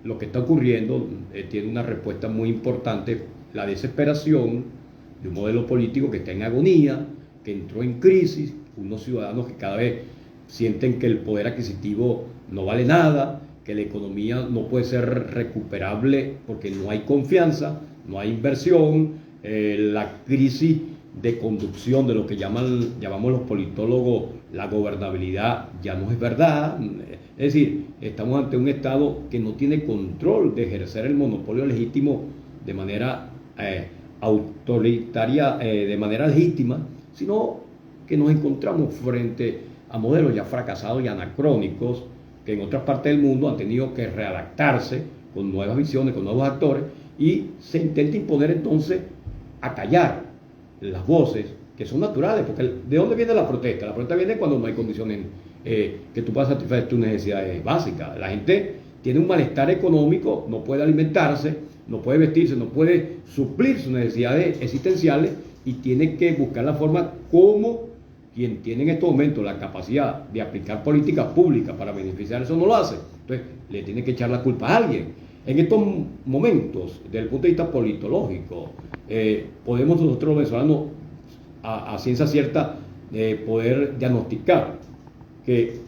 lo que está ocurriendo tiene una respuesta muy importante, la desesperación de un modelo político que está en agonía, que entró en crisis, unos ciudadanos que cada vez sienten que el poder adquisitivo no vale nada, que la economía no puede ser recuperable porque no hay confianza, no hay inversión, la crisis de conducción de lo que llamamos los politólogos la gobernabilidad ya no es verdad. Es decir, estamos ante un Estado que no tiene control de ejercer el monopolio legítimo de manera autoritaria, de manera legítima, sino que nos encontramos frente a modelos ya fracasados y anacrónicos que en otras partes del mundo han tenido que readaptarse con nuevas visiones, con nuevos actores, y se intenta imponer entonces a callar las voces que son naturales, porque ¿de dónde viene la protesta? La protesta viene cuando no hay condiciones que tú puedas satisfacer tus necesidades básicas. La gente tiene un malestar económico, no puede alimentarse, no puede vestirse, no puede suplir sus necesidades existenciales y tiene que buscar la forma como quien tiene en estos momentos la capacidad de aplicar políticas públicas para beneficiar eso no lo hace. Entonces le tiene que echar la culpa a alguien. En estos momentos, desde el punto de vista politológico, podemos nosotros los venezolanos a ciencia cierta poder diagnosticar que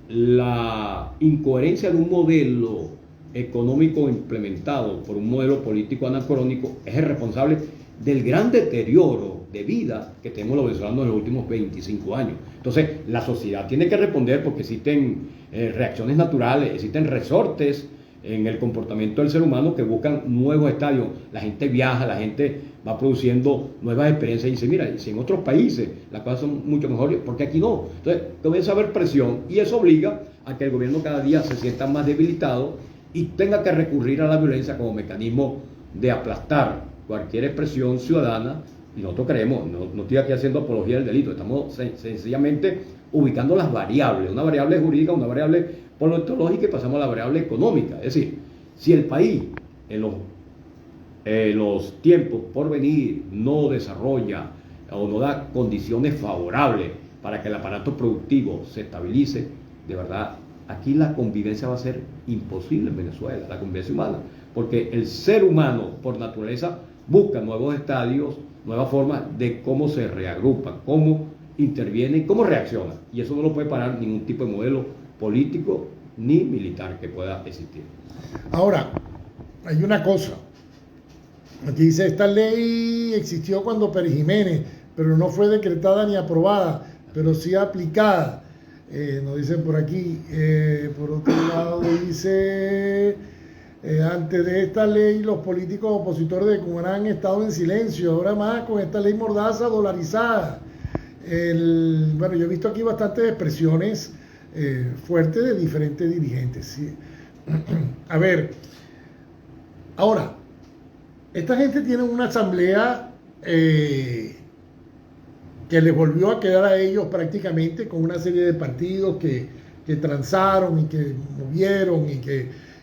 la incoherencia de un modelo económico implementado por un modelo político anacrónico es el responsable del gran deterioro de vida que tenemos los venezolanos en los últimos 25 años. Entonces, la sociedad tiene que responder porque existen reacciones naturales, existen resortes en el comportamiento del ser humano que buscan nuevos estadios. La gente viaja, la gente va produciendo nuevas experiencias y dice, mira, si en otros países las cosas son mucho mejores, ¿por qué aquí no? Entonces comienza a haber presión y eso obliga a que el gobierno cada día se sienta más debilitado y tenga que recurrir a la violencia como mecanismo de aplastar cualquier expresión ciudadana. Y nosotros creemos, no estoy aquí haciendo apología del delito, estamos sencillamente ubicando las variables, una variable jurídica, una variable politológica y pasamos a la variable económica. Es decir, si el país en los tiempos por venir no desarrolla o no da condiciones favorables para que el aparato productivo se estabilice, de verdad, aquí la convivencia va a ser imposible en Venezuela, la convivencia humana, porque el ser humano por naturaleza busca nuevos estadios, nuevas formas de cómo se reagrupa, cómo interviene, cómo reacciona, y eso no lo puede parar ningún tipo de modelo político ni militar que pueda existir.
Ahora, hay una cosa. Aquí dice, esta ley existió cuando Pérez Jiménez, pero no fue decretada ni aprobada, pero sí aplicada. Nos dicen por aquí. Por otro lado dice, antes de esta ley los políticos opositores de Cumaná han estado en silencio, ahora más con esta ley mordaza dolarizada. Bueno, yo he visto aquí bastantes expresiones fuertes de diferentes dirigentes. ¿Sí? A ver, ahora, esta gente tiene una asamblea que les volvió a quedar a ellos prácticamente con una serie de partidos que transaron y que movieron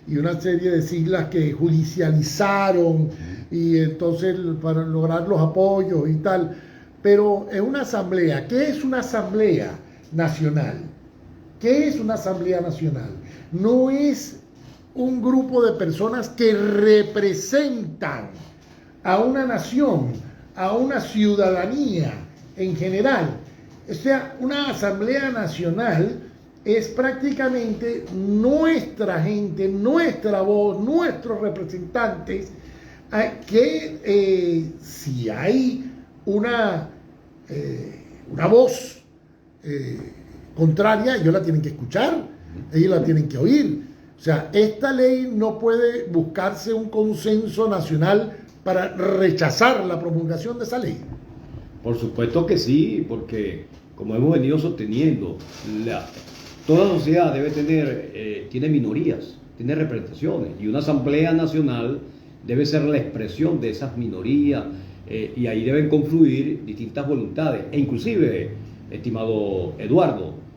y una serie de siglas que judicializaron y entonces para lograr los apoyos y tal. Pero es una asamblea. ¿Qué es una asamblea nacional? ¿Qué es una asamblea nacional? No es un grupo de personas que representan a una nación, a una ciudadanía en general. O sea, una asamblea nacional es prácticamente nuestra gente, nuestra voz, nuestros representantes, que si hay una voz contraria, ellos la tienen que escuchar, ellos la tienen que oír. O sea, esta ley no puede buscarse un consenso nacional para rechazar la promulgación de esa ley.
Por supuesto que sí, porque como hemos venido sosteniendo, toda sociedad debe tener, tiene minorías, tiene representaciones, y una asamblea nacional debe ser la expresión de esas minorías, y ahí deben confluir distintas voluntades, e inclusive, estimado Eduardo,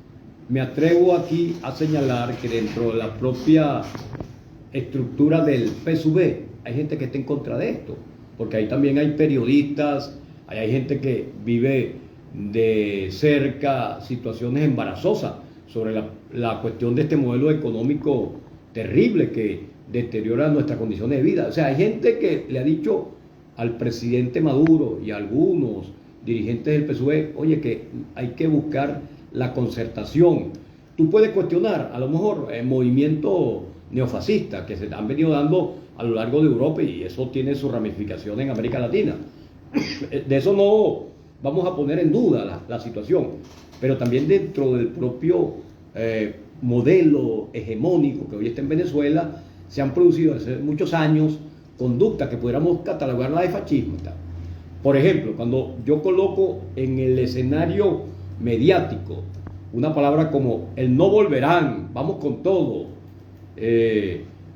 me atrevo aquí a señalar que dentro de la propia estructura del PSUV hay gente que está en contra de esto, porque ahí también hay periodistas, hay gente que vive de cerca situaciones embarazosas sobre la cuestión de este modelo económico terrible que deteriora nuestras condiciones de vida. O sea, hay gente que le ha dicho al presidente Maduro y a algunos dirigentes del PSUV, oye, que hay que buscar la concertación. Tú puedes cuestionar, a lo mejor, movimientos neofascistas que se han venido dando a lo largo de Europa y eso tiene su ramificación en América Latina. De eso no vamos a poner en duda la situación, pero también dentro del propio modelo hegemónico que hoy está en Venezuela, se han producido hace muchos años conductas que pudiéramos catalogarla de fascista. Por ejemplo, cuando yo coloco en el escenario mediático una palabra como el no volverán, vamos con todo,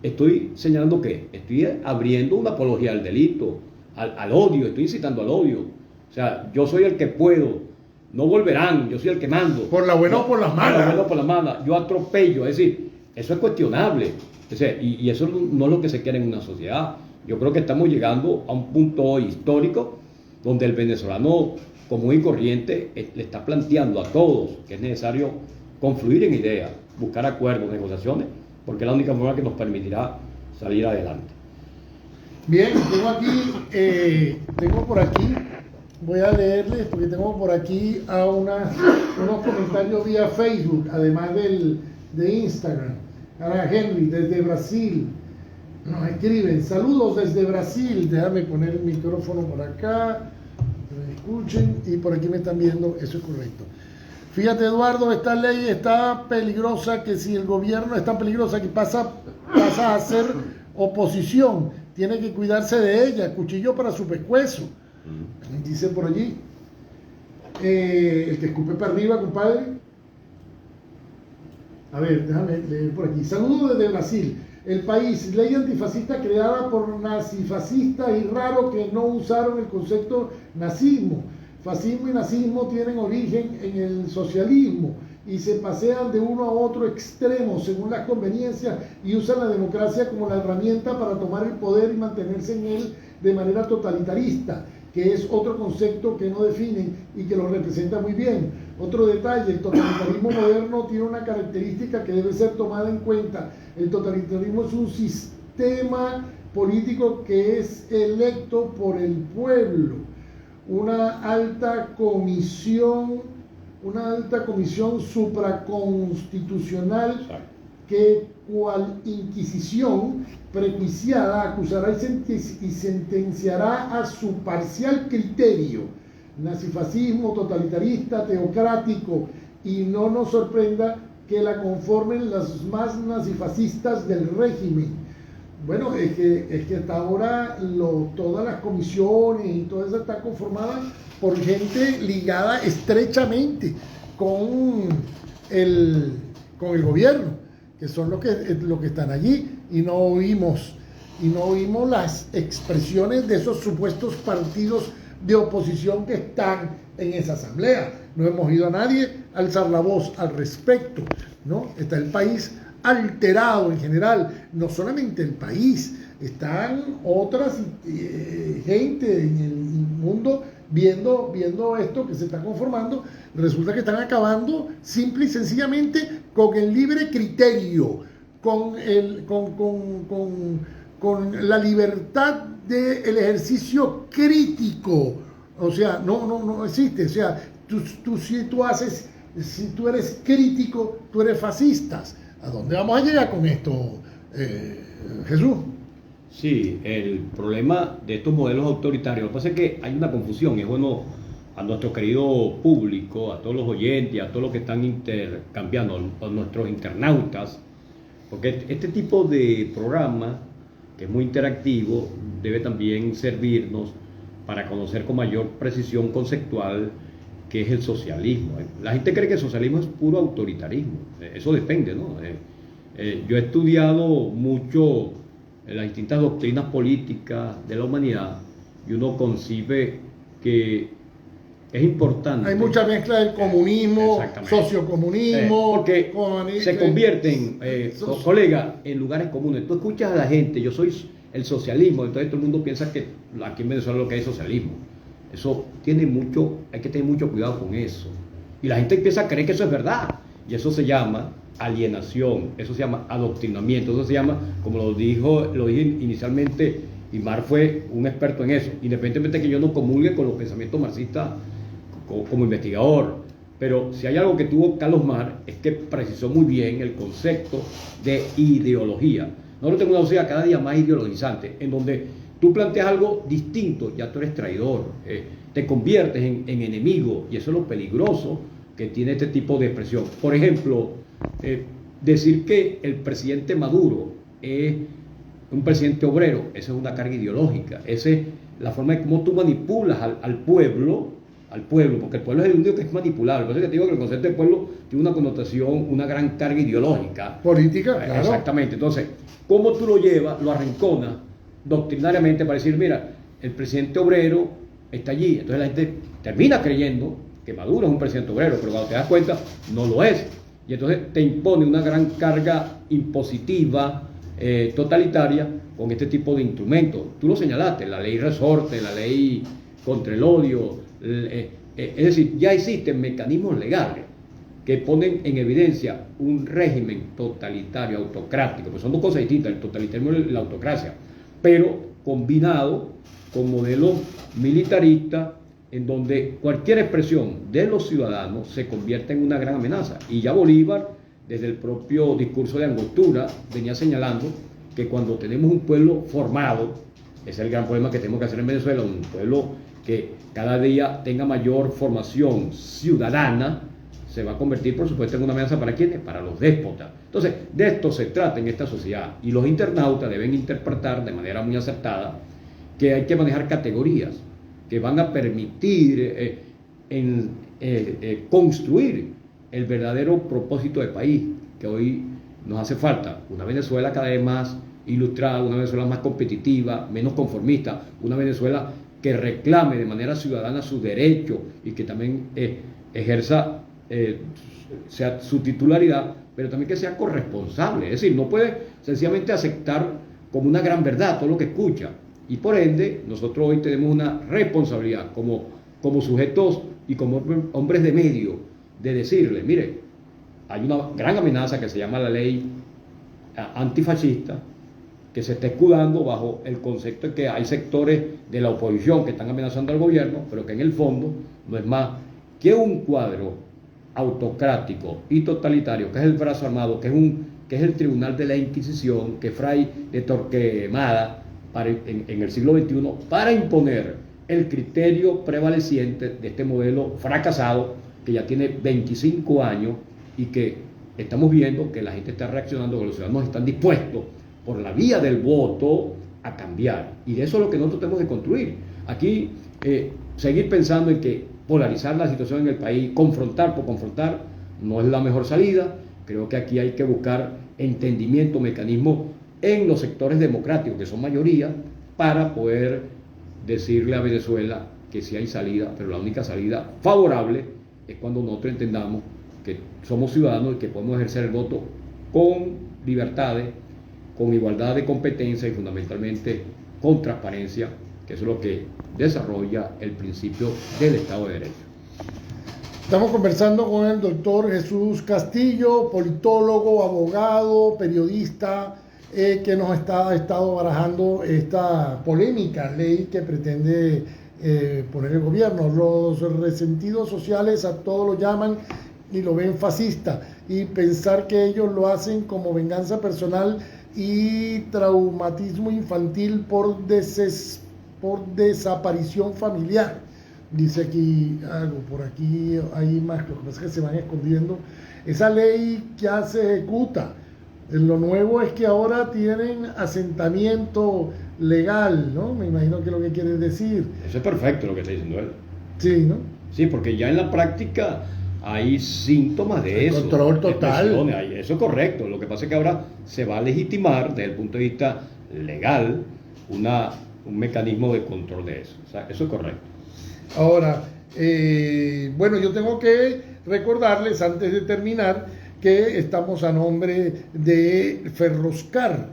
estoy señalando que estoy abriendo una apología al delito, al odio, estoy incitando al odio. O sea, yo soy el que puedo, no volverán, yo soy el que mando.
Por la buena o por las malas.
Por la buena o por las malas, yo atropello, es decir, eso es cuestionable. O sea, y eso no es lo que se quiere en una sociedad. Yo creo que estamos llegando a un punto histórico donde el venezolano común y corriente le está planteando a todos que es necesario confluir en ideas, buscar acuerdos, negociaciones, porque es la única forma que nos permitirá salir adelante.
Bien, tengo por aquí, voy a leerles porque tengo por aquí a unos comentarios vía Facebook, además de Instagram. Ahora Henry, desde Brasil, nos escriben, saludos desde Brasil, déjame poner el micrófono por acá, que me escuchen, y por aquí me están viendo, eso es correcto. Fíjate, Eduardo, esta ley está peligrosa, que si el gobierno es tan peligrosa que pasa a ser oposición, tiene que cuidarse de ella, cuchillo para su pescuezo. Dice por allí, el que escupe para arriba, compadre. A ver, déjame leer por aquí. Saludos desde Brasil. El país, ley antifascista creada por nazifascistas y raro que no usaron el concepto nazismo. Fascismo y nazismo tienen origen en el socialismo y se pasean de uno a otro extremo según las conveniencias y usan la democracia como la herramienta para tomar el poder y mantenerse en él de manera totalitarista, que es otro concepto que no definen y que lo representa muy bien. Otro detalle, el totalitarismo moderno tiene una característica que debe ser tomada en cuenta. El totalitarismo es un sistema político que es electo por el pueblo. Una alta comisión supraconstitucional que cual inquisición prejuiciada acusará y sentenciará a su parcial criterio nazifascismo, totalitarista, teocrático, y no nos sorprenda que la conformen las más nazifascistas del régimen. Bueno, es que hasta ahora todas las comisiones y todo eso está conformada por gente ligada estrechamente con el gobierno, que son los que están allí, y no oímos las expresiones de esos supuestos partidos de oposición que están en esa asamblea. No hemos oído a nadie alzar la voz al respecto, ¿no? Está el país alterado en general, no solamente el país, están otras gente en el mundo viendo esto que se está conformando. Resulta que están acabando simple y sencillamente con el libre criterio, con la libertad del ejercicio crítico. O sea, no existe. O sea, si tú eres crítico, tú eres fascista. ¿A dónde vamos a llegar con esto, Jesús?
Sí, el problema de estos modelos autoritarios, lo que pasa es que hay una confusión. Es bueno a nuestro querido público, a todos los oyentes, a todos los que están intercambiando, a nuestros internautas, porque este tipo de programa, que es muy interactivo, debe también servirnos para conocer con mayor precisión conceptual qué es el socialismo. La gente cree que el socialismo es puro autoritarismo. Eso depende, ¿no? Yo he estudiado mucho las distintas doctrinas políticas de la humanidad y uno concibe que es importante.
Hay mucha mezcla del comunismo, sociocomunismo,
porque se convierten, colega, en lugares comunes. Tú escuchas a la gente, yo soy el socialismo, entonces todo el mundo piensa que aquí en Venezuela lo que es socialismo. Eso hay que tener mucho cuidado con eso. Y la gente empieza a creer que eso es verdad. Y eso se llama alienación, eso se llama adoctrinamiento, eso se llama, como lo dije inicialmente, y Marx fue un experto en eso, independientemente de que yo no comulgue con los pensamientos marxistas como investigador. Pero si hay algo que tuvo Carlos Marx es que precisó muy bien el concepto de ideología. Nosotros tenemos una sociedad cada día más ideologizante, en donde tú planteas algo distinto, ya tú eres traidor, te conviertes en enemigo, y eso es lo peligroso que tiene este tipo de expresión. Por ejemplo, decir que el presidente Maduro es un presidente obrero, esa es una carga ideológica, esa es la forma de cómo tú manipulas al pueblo al pueblo, porque el pueblo es el único que es manipulable. Por eso que te digo que el concepto de pueblo tiene una connotación, una gran carga ideológica.
Política, claro.
Exactamente. Entonces, ¿cómo tú lo llevas, lo arrinconas doctrinariamente para decir, mira, el presidente obrero está allí? Entonces la gente termina creyendo que Maduro es un presidente obrero, pero cuando te das cuenta, no lo es. Y entonces te impone una gran carga impositiva, totalitaria, con este tipo de instrumentos. Tú lo señalaste, la ley resorte, la ley contra el odio, es decir, ya existen mecanismos legales que ponen en evidencia un régimen totalitario, autocrático, pues son dos cosas distintas, el totalitarismo y la autocracia, pero combinado con modelos militaristas en donde cualquier expresión de los ciudadanos se convierte en una gran amenaza. Y ya Bolívar, desde el propio discurso de Angostura, venía señalando que cuando tenemos un pueblo formado, ese es el gran problema que tenemos que hacer en Venezuela, un pueblo que cada día tenga mayor formación ciudadana, se va a convertir, por supuesto, en una amenaza para ¿quiénes? Para los déspotas. Entonces, de esto se trata en esta sociedad, y los internautas deben interpretar de manera muy acertada que hay que manejar categorías que van a permitir construir el verdadero propósito de país que hoy nos hace falta. Una Venezuela cada vez más ilustrada, una Venezuela más competitiva, menos conformista, una Venezuela que reclame de manera ciudadana sus derechos y que también ejerza sea su titularidad, pero también que sea corresponsable. Es decir, no puede sencillamente aceptar como una gran verdad todo lo que escucha. Y por ende, nosotros hoy tenemos una responsabilidad como sujetos y como hombres de medio de decirle, mire, hay una gran amenaza que se llama la ley antifascista, que se está escudando bajo el concepto de que hay sectores de la oposición que están amenazando al gobierno, pero que en el fondo no es más que un cuadro autocrático y totalitario, que es el brazo armado, que es el Tribunal de la Inquisición, que Fray de Torquemada en el siglo XXI, para imponer el criterio prevaleciente de este modelo fracasado que ya tiene 25 años y que estamos viendo que la gente está reaccionando, que los ciudadanos están dispuestos por la vía del voto a cambiar. Y de eso es lo que nosotros tenemos que construir. Aquí seguir pensando en que polarizar la situación en el país, confrontar por confrontar, no es la mejor salida. Creo que aquí hay que buscar entendimiento, mecanismos en los sectores democráticos, que son mayoría, para poder decirle a Venezuela que sí hay salida, pero la única salida favorable es cuando nosotros entendamos que somos ciudadanos y que podemos ejercer el voto con libertades, con igualdad de competencia y fundamentalmente con transparencia, que eso es lo que desarrolla el principio del Estado de Derecho.
Estamos conversando con el doctor Jesús Castillo, politólogo, abogado, periodista, que nos ha estado barajando esta polémica ley que pretende poner el gobierno. Los resentidos sociales a todos lo llaman y lo ven fascista, y pensar que ellos lo hacen como venganza personal y traumatismo infantil por desaparición familiar. Dice aquí algo, por aquí hay más, lo que pasa es que se van escondiendo. Esa ley ya se ejecuta. Lo nuevo es que ahora tienen asentamiento legal, ¿no? Me imagino que es lo que quiere decir.
Eso es perfecto lo que está diciendo él.
Sí, ¿no?
Sí, porque ya en la práctica hay síntomas de eso.
Control total.
Eso es correcto. Lo que pasa es que ahora se va a legitimar desde el punto de vista legal un mecanismo de control de eso. O sea, eso es correcto.
Ahora, bueno, yo tengo que recordarles antes de terminar que estamos a nombre de Ferroscar,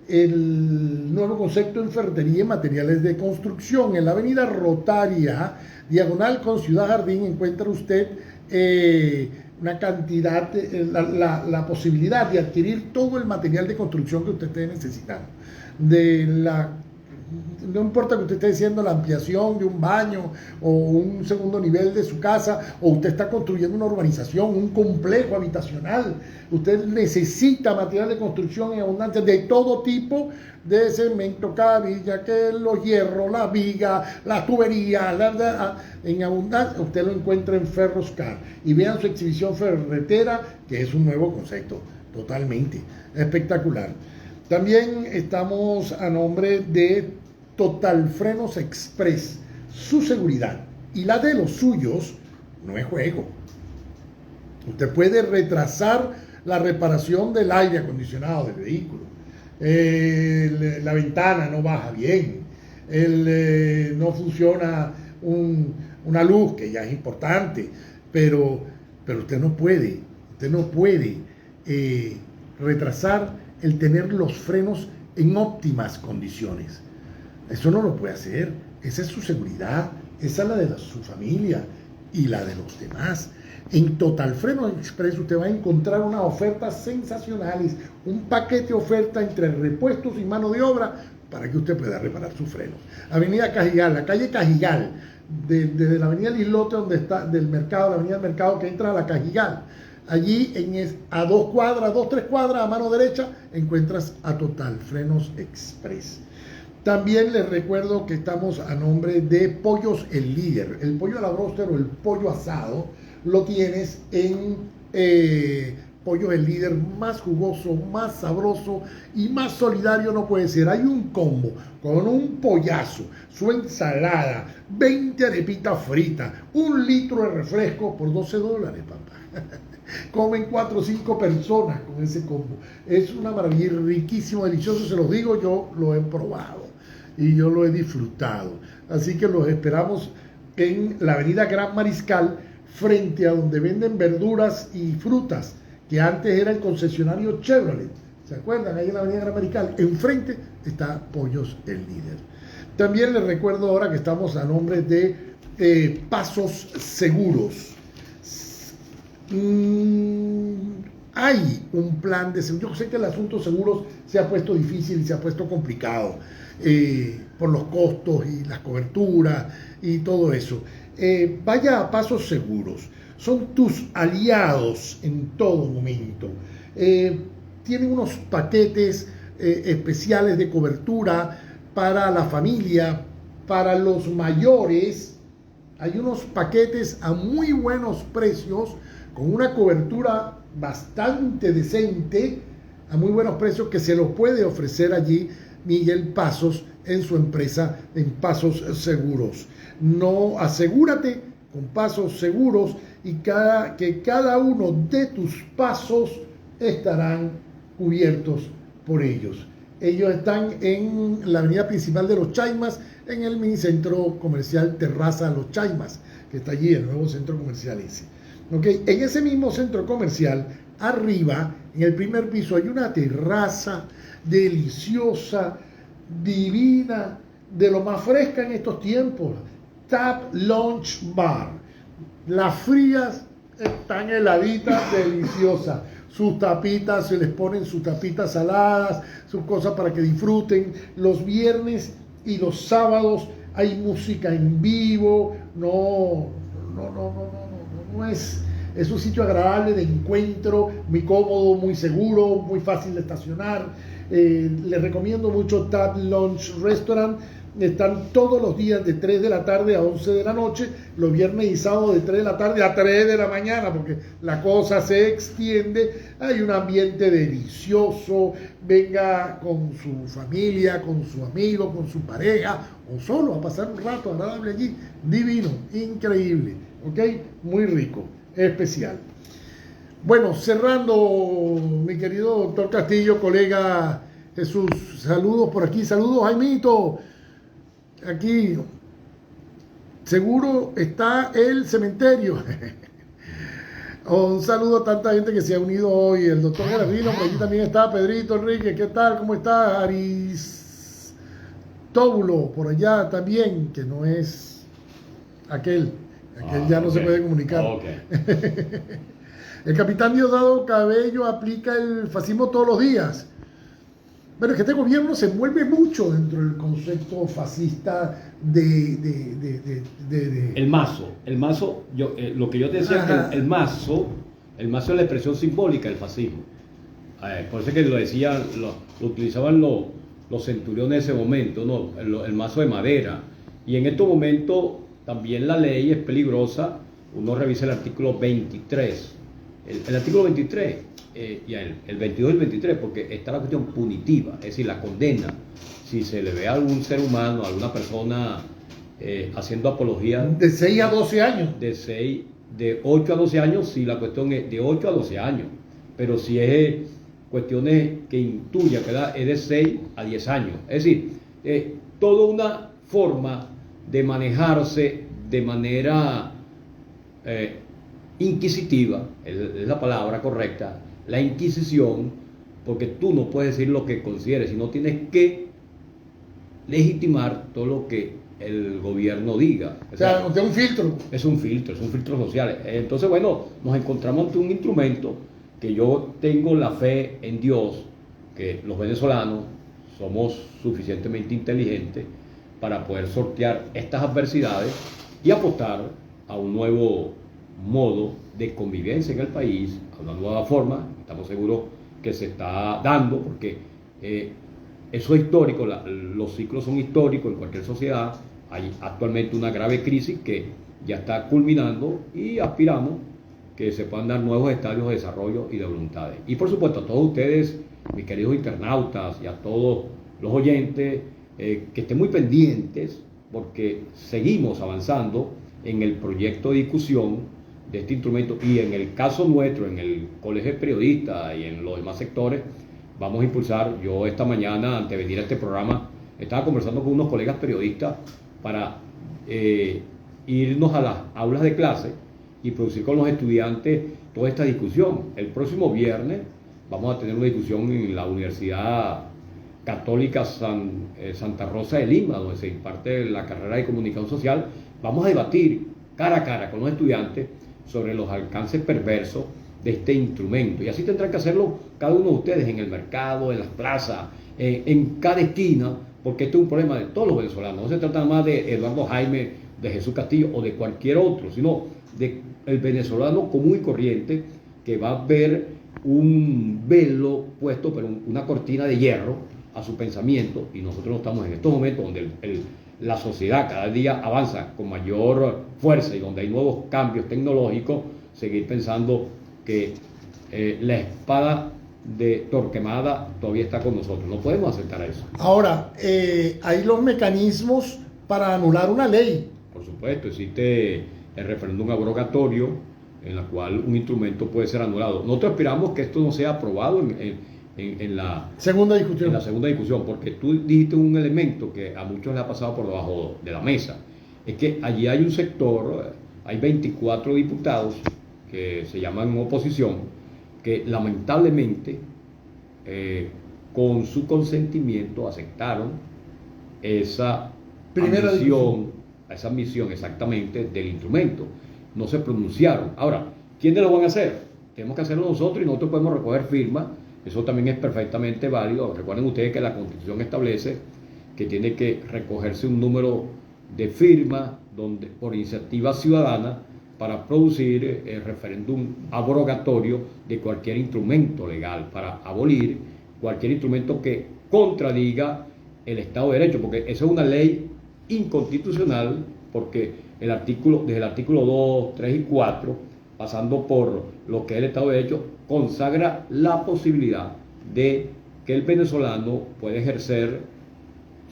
el nuevo concepto en ferretería y materiales de construcción. En la avenida Rotaria, diagonal con Ciudad Jardín, encuentra usted una cantidad, la posibilidad de adquirir todo el material de construcción que usted esté necesitando. No importa que usted esté haciendo la ampliación de un baño o un segundo nivel de su casa, o usted está construyendo una urbanización, un complejo habitacional, usted necesita material de construcción en abundancia de todo tipo, de cemento, cabilla, que los hierros, la viga, las tuberías, en abundancia, usted lo encuentra en Ferroscar. Y vean su exhibición ferretera, que es un nuevo concepto, totalmente espectacular. También estamos a nombre de Total Frenos Express, su seguridad y la de los suyos no es juego. Usted puede retrasar la reparación del aire acondicionado del vehículo. La ventana no baja bien. No funciona una luz, que ya es importante, pero usted no puede retrasar el tener los frenos en óptimas condiciones. Eso no lo puede hacer. Esa es su seguridad, esa es la de su familia y la de los demás. En Total Frenos Express usted va a encontrar unas ofertas sensacionales, un paquete de oferta entre repuestos y mano de obra para que usted pueda reparar sus frenos. Avenida Cajigal, la calle Cajigal, desde la avenida Lislote, donde está del mercado, la avenida del mercado que entra a la Cajigal. Allí a 3 cuadras a mano derecha encuentras a Total Frenos Express. También les recuerdo que estamos a nombre de Pollos El Líder. El pollo a la bróster o el pollo asado lo tienes en Pollos El Líder, más jugoso, más sabroso y más solidario no puede ser. Hay un combo con un pollazo, su ensalada, 20 arepitas fritas, 1 litro de refresco por $12, papá. Comen 4 o 5 personas con ese combo. Es una maravilla, riquísimo, delicioso, se los digo, yo lo he probado y yo lo he disfrutado. Así que los esperamos en la avenida Gran Mariscal, frente a donde venden verduras y frutas, que antes era el concesionario Chevrolet. ¿Se acuerdan? Ahí en la avenida Gran Mariscal, enfrente está Pollos El Líder. También les recuerdo ahora que estamos a nombre de Pasos Seguros. Hay un plan de seguro. Yo sé que el asunto seguros se ha puesto difícil y se ha puesto complicado por los costos y las coberturas y todo eso. Vaya a Pasos Seguros. Son tus aliados en todo momento. Tienen unos paquetes especiales de cobertura para la familia, para los mayores. Hay unos paquetes a muy buenos precios, con una cobertura bastante decente, a muy buenos precios, que se los puede ofrecer allí Miguel Pasos en su empresa en Pasos Seguros. No, asegúrate con Pasos Seguros y que cada uno de tus pasos estarán cubiertos por ellos. Ellos están en la avenida principal de Los Chaimas, en el minicentro comercial Terraza Los Chaimas, que está allí, el nuevo centro comercial ese. ¿Okay? En ese mismo centro comercial, arriba, en el primer piso, hay una terraza deliciosa, divina, de lo más fresca en estos tiempos. Tap Lunch Bar. Las frías están heladitas, deliciosas. Sus tapitas, se les ponen sus tapitas saladas, sus cosas para que disfruten. Los viernes y los sábados hay música en vivo. No es un sitio agradable de encuentro, muy cómodo, muy seguro, muy fácil de estacionar. Les recomiendo mucho Tap Lunch Restaurant. Están todos los días de 3 de la tarde a 11 de la noche, los viernes y sábados de 3 de la tarde a 3 de la mañana, porque la cosa se extiende. Hay un ambiente delicioso. Venga con su familia, con su amigo, con su pareja o solo a pasar un rato agradable allí. Divino, increíble, ¿ok? Muy rico, especial. Bueno, cerrando, mi querido doctor Castillo, colega Jesús, saludos por aquí, saludos Jaimito. Aquí, seguro está el cementerio. Un saludo a tanta gente que se ha unido hoy. El doctor Gerardino, por aquí también está Pedrito Enrique. ¿Qué tal? ¿Cómo está? Aristóbulo, por allá también, que no es aquel ya no se puede comunicar. Okay. El capitán Diosdado Cabello aplica el fascismo todos los días. Pero es que este gobierno se envuelve mucho dentro del concepto fascista
El mazo, lo que yo te decía, que el mazo es la expresión simbólica del fascismo. Por eso es que lo decían, lo utilizaban los centuriones en ese momento, ¿no? El mazo de madera. Y en estos momentos también la ley es peligrosa. Uno revisa el artículo 23. El artículo 23 y el 22 y el 23, porque está la cuestión punitiva, es decir, la condena. Si se le ve a algún ser humano, a alguna persona haciendo apología
De 6 a 12 años.
de 8 a 12 años, si la cuestión es de 8 a 12 años, pero si es cuestiones que intuya que es de 6 a 10 años. Es decir, toda una forma de manejarse de manera inquisitiva, es la palabra correcta, la inquisición, porque tú no puedes decir lo que consideres, sino tienes que legitimar todo lo que el gobierno diga.
O sea, es un filtro.
Es un filtro social. Entonces, bueno, nos encontramos ante un instrumento que yo tengo la fe en Dios, que los venezolanos somos suficientemente inteligentes para poder sortear estas adversidades y apostar a un nuevo modo de convivencia en el país, a una nueva forma. Estamos seguros que se está dando, porque eso es histórico, los ciclos son históricos en cualquier sociedad. Hay actualmente una grave crisis que ya está culminando y aspiramos que se puedan dar nuevos estadios de desarrollo y de voluntades. Y por supuesto a todos ustedes, mis queridos internautas, y a todos los oyentes, que estén muy pendientes, porque seguimos avanzando en el proyecto de discusión de este instrumento, y en el caso nuestro, en el Colegio de Periodistas y en los demás sectores, vamos a impulsar. Yo esta mañana, antes de venir a este programa, estaba conversando con unos colegas periodistas para irnos a las aulas de clase y producir con los estudiantes toda esta discusión. El próximo viernes vamos a tener una discusión en la Universidad Católica Santa Rosa de Lima, donde se imparte la carrera de comunicación social. Vamos a debatir cara a cara con los estudiantes sobre los alcances perversos de este instrumento, y así tendrán que hacerlo cada uno de ustedes en el mercado, en las plazas, en cada esquina, porque este es un problema de todos los venezolanos. No se trata nada más de Eduardo Jaime, de Jesús Castillo o de cualquier otro, sino de el venezolano común y corriente, que va a ver un velo puesto, pero una cortina de hierro a su pensamiento. Y nosotros no estamos en estos momentos donde la sociedad cada día avanza con mayor fuerza y donde hay nuevos cambios tecnológicos, seguir pensando que la espada de Torquemada todavía está con nosotros. No podemos aceptar eso.
Ahora, hay los mecanismos para anular una ley.
Por supuesto, existe el referéndum abrogatorio, en la cual un instrumento puede ser anulado. Nosotros esperamos que esto no sea aprobado en la
segunda discusión.
En la segunda discusión, porque tú dijiste un elemento que a muchos les ha pasado por debajo de la mesa. Es que allí hay un sector, hay 24 diputados que se llaman oposición, que lamentablemente con su consentimiento aceptaron esa admisión exactamente del instrumento. No se pronunciaron. Ahora, ¿quiénes lo van a hacer? Tenemos que hacerlo nosotros, y nosotros podemos recoger firmas. Eso también es perfectamente válido. Recuerden ustedes que la Constitución establece que tiene que recogerse un número de firmas por iniciativa ciudadana para producir el referéndum abrogatorio de cualquier instrumento legal, para abolir cualquier instrumento que contradiga el Estado de Derecho, porque esa es una ley inconstitucional, porque desde el artículo 2, 3 y 4, pasando por lo que es el Estado de Derecho, consagra la posibilidad de que el venezolano pueda ejercer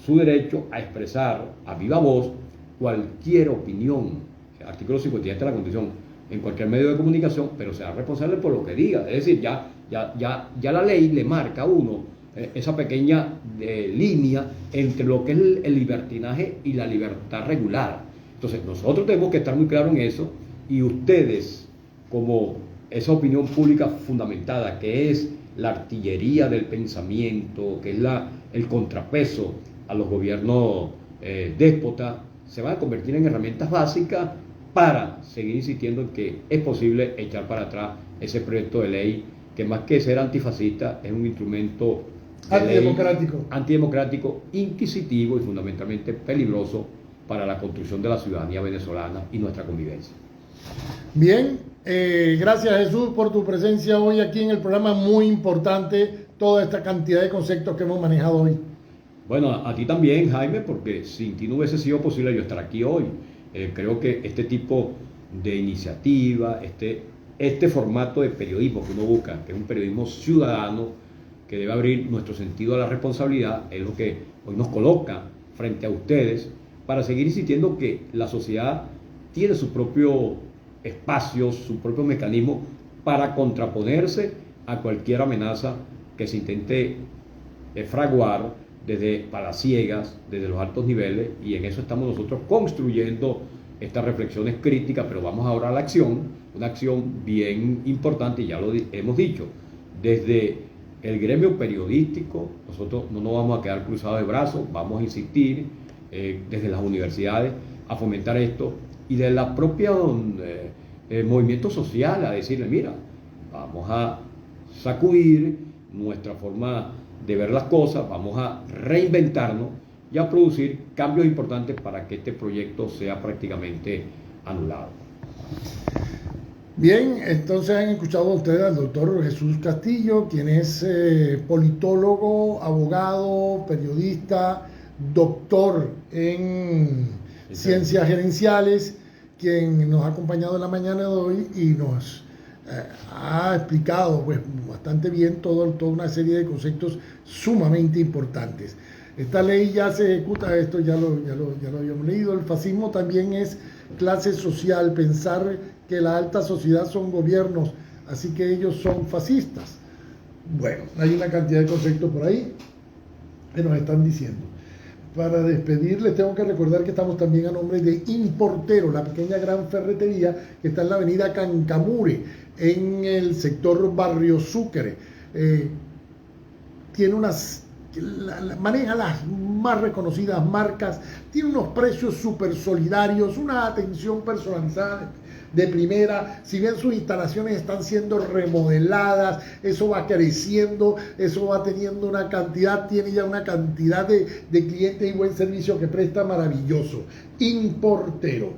su derecho a expresar a viva voz cualquier opinión. Artículo 57 de la Constitución, en cualquier medio de comunicación, pero será responsable por lo que diga. Es decir, ya la ley le marca a uno esa pequeña línea entre lo que es el libertinaje y la libertad regular. Entonces, nosotros tenemos que estar muy claros en eso, y ustedes, como esa opinión pública fundamentada, que es la artillería del pensamiento, que es el contrapeso a los gobiernos déspotas, se van a convertir en herramientas básicas para seguir insistiendo en que es posible echar para atrás ese proyecto de ley, que más que ser antifascista es un instrumento antidemocrático, inquisitivo y fundamentalmente peligroso para la construcción de la ciudadanía venezolana y nuestra convivencia.
Bien, gracias Jesús por tu presencia hoy aquí en el programa. Muy importante toda esta cantidad de conceptos que hemos manejado hoy.
Bueno, a ti también, Jaime, porque sin ti no hubiese sido posible yo estar aquí hoy. Creo que este tipo de iniciativa, este formato de periodismo que uno busca, que es un periodismo ciudadano, que debe abrir nuestro sentido a la responsabilidad, es lo que hoy nos coloca frente a ustedes para seguir insistiendo que la sociedad tiene su propio espacio, su propio mecanismo para contraponerse a cualquier amenaza que se intente fraguar desde palaciegas, desde los altos niveles, y en eso estamos nosotros construyendo estas reflexiones críticas, pero vamos ahora a la acción, una acción bien importante, y ya lo hemos dicho, desde el gremio periodístico, nosotros no nos vamos a quedar cruzados de brazos, vamos a insistir desde las universidades a fomentar esto, y de la propia movimiento social a decirle, mira, vamos a sacudir nuestra forma de ver las cosas, vamos a reinventarnos y a producir cambios importantes para que este proyecto sea prácticamente anulado.
Bien, entonces han escuchado ustedes al doctor Jesús Castillo, quien es politólogo, abogado, periodista, doctor en ciencias gerenciales, quien nos ha acompañado en la mañana de hoy y nos ha explicado pues bastante bien toda una serie de conceptos sumamente importantes. Esta ley ya se ejecuta, esto ya lo habíamos leído. El fascismo también es clase social, pensar que la alta sociedad son gobiernos, así que ellos son fascistas. Bueno, hay una cantidad de conceptos por ahí que nos están diciendo. Para despedirles tengo que recordar que estamos también a nombre de Importero, la pequeña gran ferretería que está en la avenida Cancamure, en el sector Barrio Sucre. Tiene maneja las más reconocidas marcas, tiene unos precios súper solidarios, una atención personalizada de primera. Si bien sus instalaciones están siendo remodeladas, eso va creciendo, eso va teniendo una cantidad, tiene ya una cantidad de clientes y buen servicio que presta maravilloso. Importero.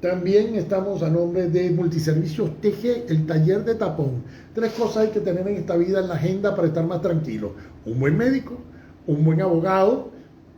También estamos a nombre de Multiservicios TG, el taller de tapón. 3 cosas hay que tener en esta vida en la agenda para estar más tranquilo: un buen médico, un buen abogado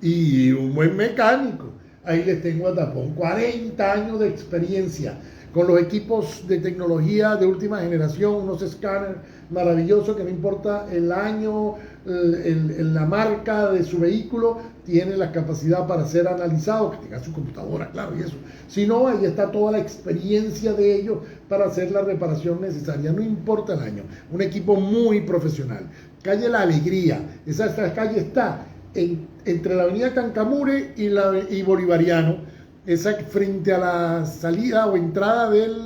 y un buen mecánico. Ahí les tengo a tapón. 40 años de experiencia con los equipos de tecnología de última generación, unos escáneres maravillosos que no importa el año, la marca de su vehículo, tiene la capacidad para ser analizado, que tenga su computadora, claro, y eso. Si no, ahí está toda la experiencia de ellos para hacer la reparación necesaria, no importa el año. Un equipo muy profesional. Calle La Alegría, esa calle está entre la avenida Cancamure y Bolivariano, esa frente a la salida o entrada del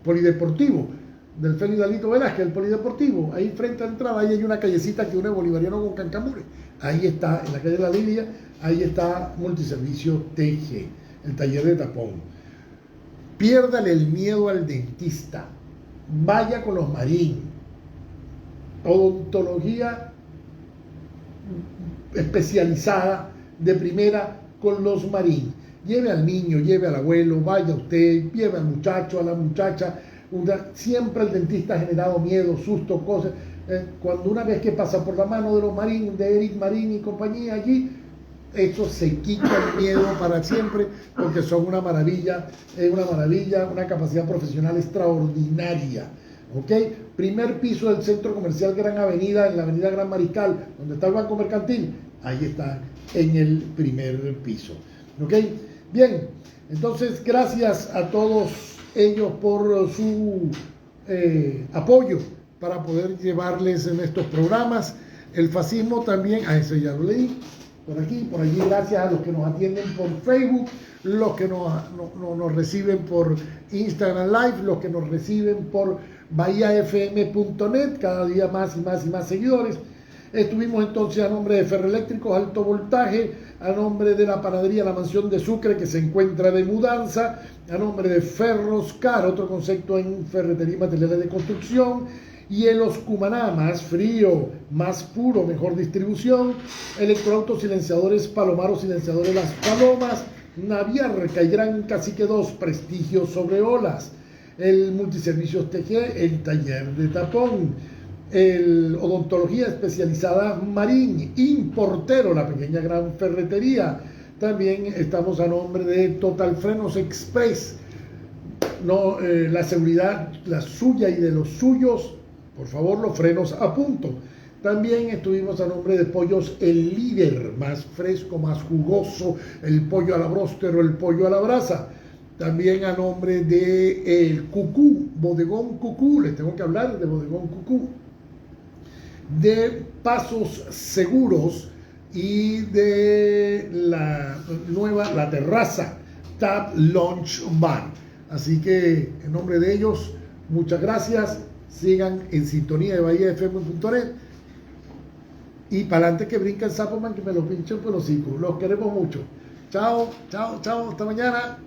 polideportivo, del Félix Dalito Velázquez, el polideportivo. Ahí frente a la entrada, ahí hay una callecita que une Bolivariano con Cancamure. Ahí está, en la calle de la Lilia, ahí está Multiservicio TG, el taller de tapón. Piérdale el miedo al dentista. Vaya con los Marín. Odontología especializada de primera con los Marín. Lleve al niño, lleve al abuelo, vaya usted, lleve al muchacho, a la muchacha. Siempre el dentista ha generado miedo, susto, cosas. Cuando una vez que pasa por la mano de los Marín, de Eric Marín y compañía allí, eso se quita el miedo para siempre, porque son una maravilla, una capacidad profesional extraordinaria. ¿Ok? Primer piso del centro comercial Gran Avenida, en la avenida Gran Mariscal, donde está el Banco Mercantil, ahí está, en el primer piso. ¿Ok? Bien, entonces gracias a todos ellos por su apoyo para poder llevarles en estos programas. El fascismo también, ese ya lo leí, por aquí, por allí, gracias a los que nos atienden por Facebook, los que nos reciben por Instagram Live, los que nos reciben por bahiafm.net, cada día más y más y más seguidores. Estuvimos entonces a nombre de Ferroeléctricos Alto Voltaje, a nombre de la panadería La Mansión de Sucre, que se encuentra de mudanza, a nombre de Ferroscar, otro concepto en ferretería y materiales de construcción, Hielos Cumaná, más frío, más puro, mejor distribución, Electroautos Silenciadores Palomaro, silenciadores Las Palomas, Naviarca y Gran Cacique 2, prestigio sobre olas, el Multiservicios TG, el taller de tapón, el Odontología Especializada Marín, Importero, la pequeña gran ferretería. También estamos a nombre de Total Frenos Express, la seguridad, la suya y de los suyos, por favor, los frenos a punto. También estuvimos a nombre de Pollos El Líder, más fresco, más jugoso, el pollo a la bróster o el pollo a la brasa. También a nombre de El Cucú, Bodegón Cucú, les tengo que hablar de Bodegón Cucú. De Pasos Seguros y de la terraza Tab Lunch Bar. Así que en nombre de ellos, muchas gracias. Sigan en sintonía de BahiaFM.net y para adelante que brinca el sapo, man, que me lo pinchen por los hocico. Los queremos mucho. Chao, chao, chao, hasta mañana.